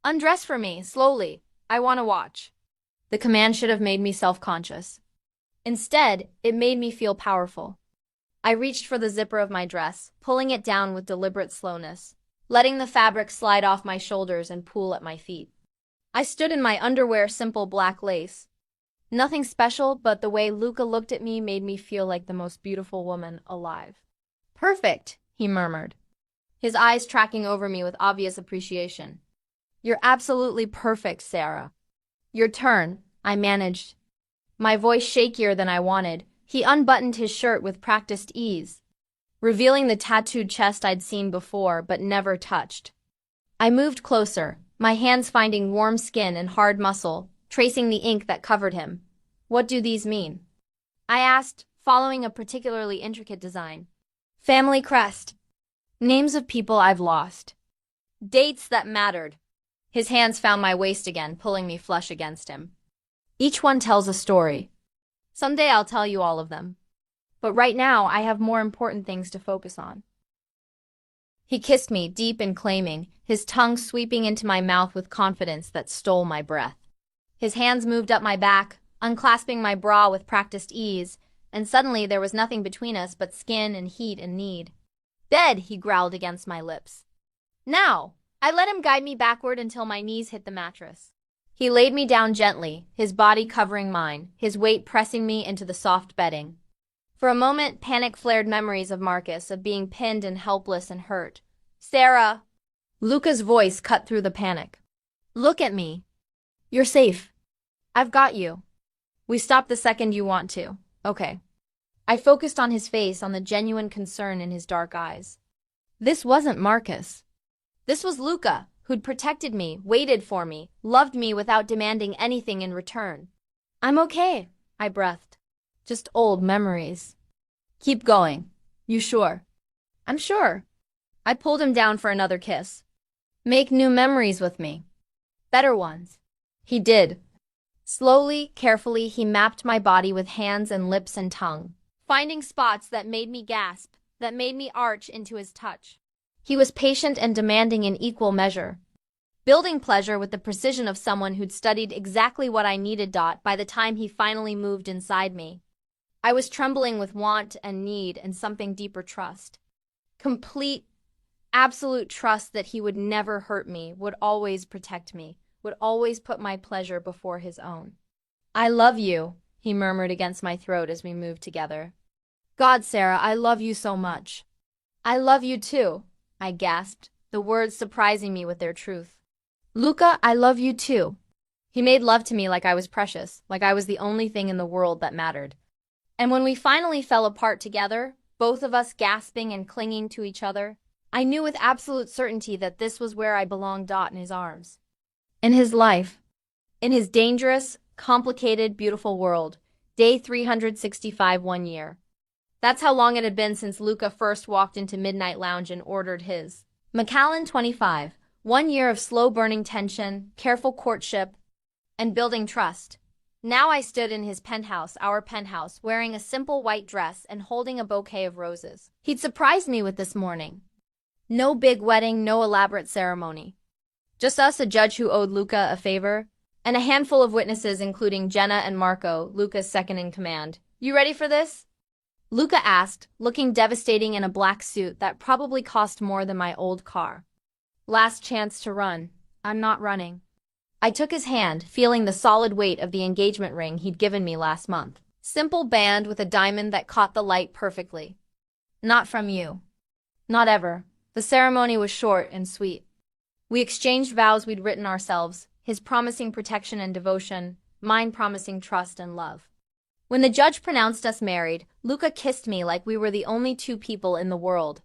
Undress for me, slowly. I want to watch. The command should have made me self-conscious. Instead, it made me feel powerful. I reached for the zipper of my dress, pulling it down with deliberate slowness, letting the fabric slide off my shoulders and pool at my feet. I stood in my underwear, simple black lace. Nothing special, but the way Luca looked at me made me feel like the most beautiful woman alive. Perfect, he murmured, his eyes tracking over me with obvious appreciation. You're absolutely perfect, Sarah. Your turn, I managed, my voice shakier than I wanted, He unbuttoned his shirt with practiced ease, revealing the tattooed chest I'd seen before but never touched. I moved closer, my hands finding warm skin and hard muscle, tracing the ink that covered him. "What do these mean?" I asked, following a particularly intricate design. "Family crest. Names of people I've lost. Dates that mattered." His hands found my waist again, pulling me flush against him. "Each one tells a story. Someday I'll tell you all of them. But right now, I have more important things to focus on." He kissed me, deep and claiming, his tongue sweeping into my mouth with confidence that stole my breath. His hands moved up my back, unclasping my bra with practiced ease, and suddenly there was nothing between us but skin and heat and need. "Bed," he growled against my lips. "Now!" I let him guide me backward until my knees hit the mattress. He laid me down gently, his body covering mine, his weight pressing me into the soft bedding. For a moment, panic-flared memories of Marcus, of being pinned and helpless and hurt. "Sarah!" Luca's voice cut through the panic. "Look at me. You're safe. I've got you. We stop the second you want to. Okay." I focused on his face, on the genuine concern in his dark eyes. This wasn't Marcus. This was Luca, who'd protected me, waited for me, loved me without demanding anything in return. "I'm okay," I breathed. "Just old memories." "Keep going. You sure?" "I'm sure." I pulled him down for another kiss. "Make new memories with me. Better ones." He did. Slowly, carefully, he mapped my body with hands and lips and tongue, finding spots that made me gasp, that made me arch into his touch. He was patient and demanding in equal measure, building pleasure with the precision of someone who'd studied exactly what I needed. By the time he finally moved inside me, I was trembling with want and need and something deeper, trust. Complete, absolute trust that he would never hurt me, would always protect me, would always put my pleasure before his own. "I love you," he murmured against my throat as we moved together. "God, Sarah, I love you so much." "I love you too," I gasped, the words surprising me with their truth. "Luca, I love you too." He made love to me like I was precious, like I was the only thing in the world that mattered. And when we finally fell apart together, both of us gasping and clinging to each other, I knew with absolute certainty that this was where I belonged. In his arms. In his life. In his dangerous, complicated, beautiful world. Day 365, 1 year. That's how long it had been since Luca first walked into Midnight Lounge and ordered his Macallan 25. 1 year of slow-burning tension, careful courtship, and building trust. Now I stood in his penthouse, our penthouse, wearing a simple white dress and holding a bouquet of roses. He'd surprised me with this morning. No big wedding, no elaborate ceremony. Just us, a judge who owed Luca a favor, and a handful of witnesses including Jenna and Marco, Luca's second-in-command. "You ready for this?" Luca asked, looking devastating in a black suit that probably cost more than my old car. "Last chance to run. I'm not running." I took his hand, feeling the solid weight of the engagement ring he'd given me last month. Simple band with a diamond that caught the light perfectly. "Not from you. Not ever." The ceremony was short and sweet. We exchanged vows we'd written ourselves, his promising protection and devotion, mine promising trust and love. When the judge pronounced us married, Luca kissed me like we were the only two people in the world.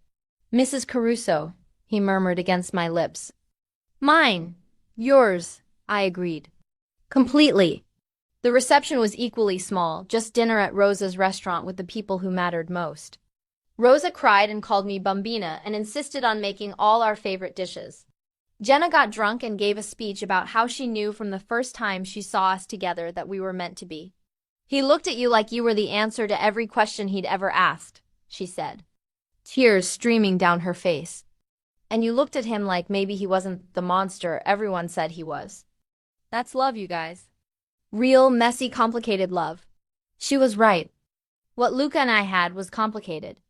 "Mrs. Caruso," he murmured against my lips. "Mine. Yours," I agreed. Completely. The reception was equally small, just dinner at Rosa's restaurant with the people who mattered most. Rosa cried and called me Bambina and insisted on making all our favorite dishes. Jenna got drunk and gave a speech about how she knew from the first time she saw us together that we were meant to be. "He looked at you like you were the answer to every question he'd ever asked," she said, tears streaming down her face. "And you looked at him like maybe he wasn't the monster everyone said he was. That's love, you guys. Real, messy, complicated love." She was right. What Luca and I had was complicated.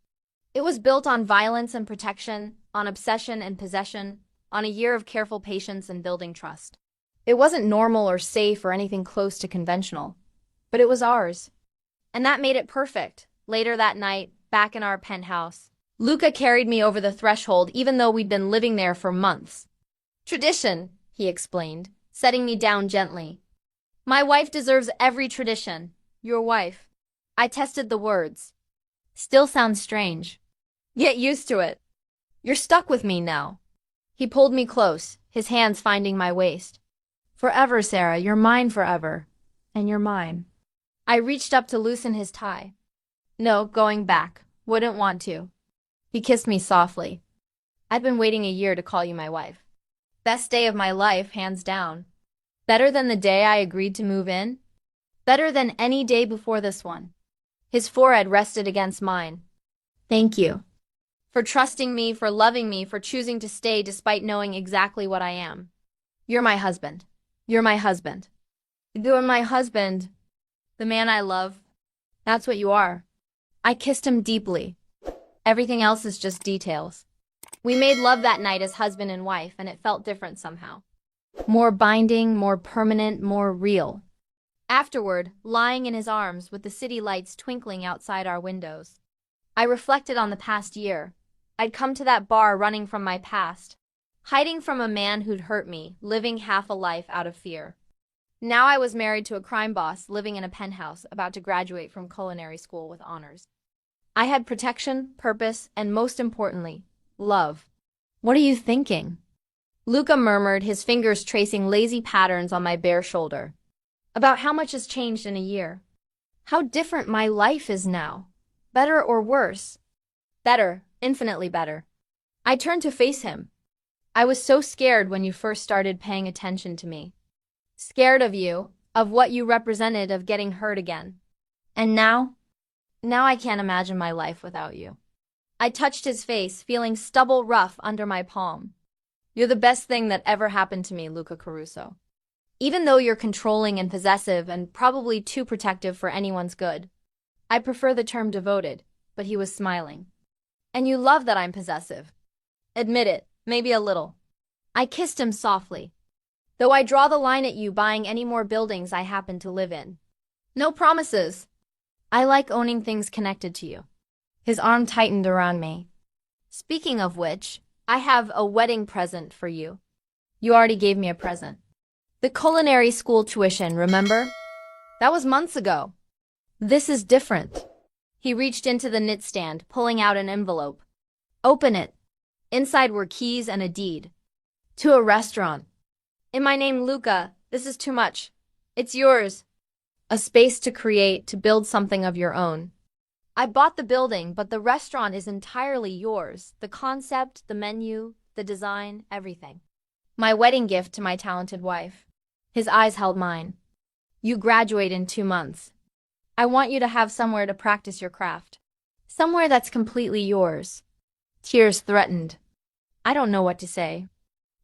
It was built on violence and protection, on obsession and possession, on a year of careful patience and building trust. It wasn't normal or safe or anything close to conventional, but it was ours. And that made it perfect. Later that night, back in our penthouse, Luca carried me over the threshold even though we'd been living there for months. "Tradition," he explained, setting me down gently. "My wife deserves every tradition. Your wife." I tested the words. Still sounds strange. Get used to it. You're stuck with me now. He pulled me close, his hands finding my waist. Forever, Sarah, you're mine forever. And you're mine. I reached up to loosen his tie. No, going back. Wouldn't want to. He kissed me softly. I'd been waiting a year to call you my wife. Best day of my life, hands down. Better than the day I agreed to move in. Better than any day before this one. His forehead rested against mine. Thank you. For trusting me, for loving me, for choosing to stay despite knowing exactly what I am. You're my husband. You're my husband. You're my husband. The man I love. That's what you are. I kissed him deeply. Everything else is just details. We made love that night as husband and wife, and it felt different somehow. More binding, more permanent, more real. Afterward, lying in his arms with the city lights twinkling outside our windows, I reflected on the past year. I'd come to that bar running from my past, hiding from a man who'd hurt me, living half a life out of fear. Now I was married to a crime boss, living in a penthouse, about to graduate from culinary school with honors. I had protection, purpose, and most importantly, love. What are you thinking? Luca murmured, his fingers tracing lazy patterns on my bare shoulder. About how much has changed in a year. How different my life is now. Better or worse? Better, infinitely better. I turned to face him. I was so scared when you first started paying attention to me. Scared of you, of what you represented, of getting hurt again. And now? Now I can't imagine my life without you. I touched his face, feeling stubble rough under my palm. You're the best thing that ever happened to me, Luca Caruso. Even though you're controlling and possessive and probably too protective for anyone's good. I prefer the term devoted, but he was smiling. And you love that I'm possessive. Admit it, maybe a little. I kissed him softly. Though I draw the line at you buying any more buildings I happen to live in. No promises. I like owning things connected to you. His arm tightened around me. Speaking of which, I have a wedding present for you. You already gave me a present. The culinary school tuition, remember? That was months ago. This is different. He reached into the knitstand, pulling out an envelope. Open it. Inside were keys and a deed. To a restaurant. In my name, Luca, this is too much. It's yours. A space to create, to build something of your own. I bought the building, but the restaurant is entirely yours. The concept, the menu, the design, everything. My wedding gift to my talented wife. His eyes held mine. You graduate in 2 months. I want you to have somewhere to practice your craft. Somewhere that's completely yours. Tears threatened. I don't know what to say.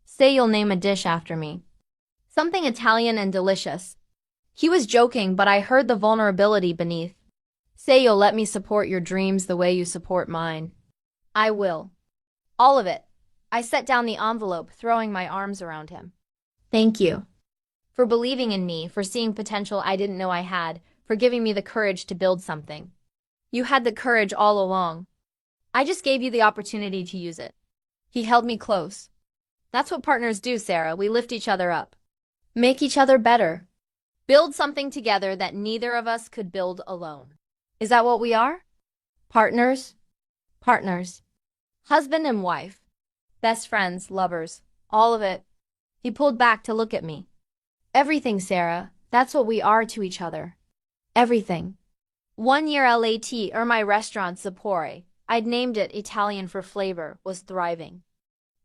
Say you'll name a dish after me. Something Italian and delicious. He was joking, but I heard the vulnerability beneath. Say you'll let me support your dreams the way you support mine. I will. All of it. I set down the envelope, throwing my arms around him. Thank you. For believing in me, for seeing potential I didn't know I had, for giving me the courage to build something. You had the courage all along. I just gave you the opportunity to use it. He held me close. That's what partners do, Sarah. We lift each other up. Make each other better. Build something together that neither of us could build alone. Is that what we are? Partners? Partners. Husband and wife. Best friends, lovers. All of it. He pulled back to look at me. Everything, Sarah. That's what we are to each other. Everything. 1 year LAT or my restaurant Sapore, I'd named it Italian for flavor, was thriving.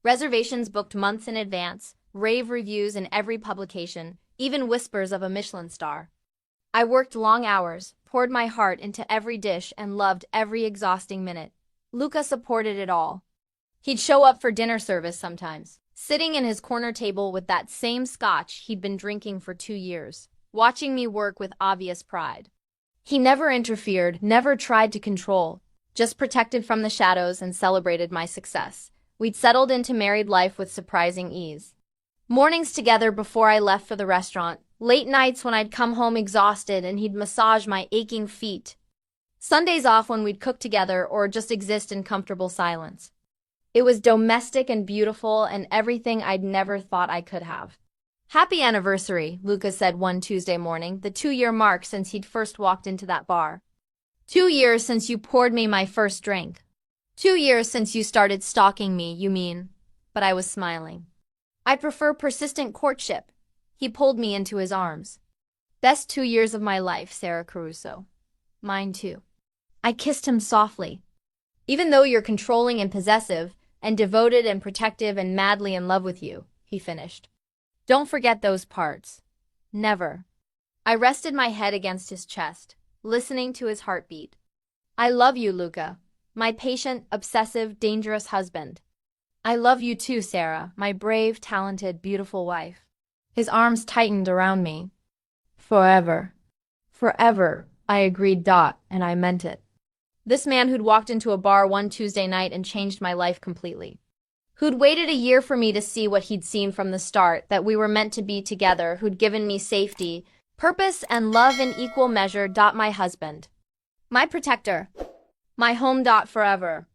Reservations booked months in advance, rave reviews in every publication, even whispers of a Michelin star. I worked long hours, poured my heart into every dish and loved every exhausting minute. Luca supported it all. He'd show up for dinner service sometimes, sitting in his corner table with that same scotch he'd been drinking for 2 years, watching me work with obvious pride. He never interfered, never tried to control, just protected from the shadows and celebrated my success. We'd settled into married life with surprising ease. Mornings together before I left for the restaurant, late nights when I'd come home exhausted and he'd massage my aching feet. Sundays off when we'd cook together or just exist in comfortable silence. It was domestic and beautiful and everything I'd never thought I could have. Happy anniversary, Luca said one Tuesday morning, the 2-year mark since he'd first walked into that bar. 2 years since you poured me my first drink. 2 years since you started stalking me, you mean? But I was smiling. I prefer persistent courtship. He pulled me into his arms. Best 2 years of my life, Sarah Caruso. Mine too. I kissed him softly. Even though you're controlling and possessive, and devoted and protective and madly in love with you, he finished. Don't forget those parts. Never. I rested my head against his chest, listening to his heartbeat. I love you, Luca, my patient, obsessive, dangerous husband. I love you too, Sarah, my brave, talented, beautiful wife. His arms tightened around me. Forever. Forever, I agreed, and I meant it. This man who'd walked into a bar one Tuesday night and changed my life completely. Who'd waited a year for me to see what he'd seen from the start, that we were meant to be together, who'd given me safety, purpose, and love in equal measure, my husband. My protector. My home, forever.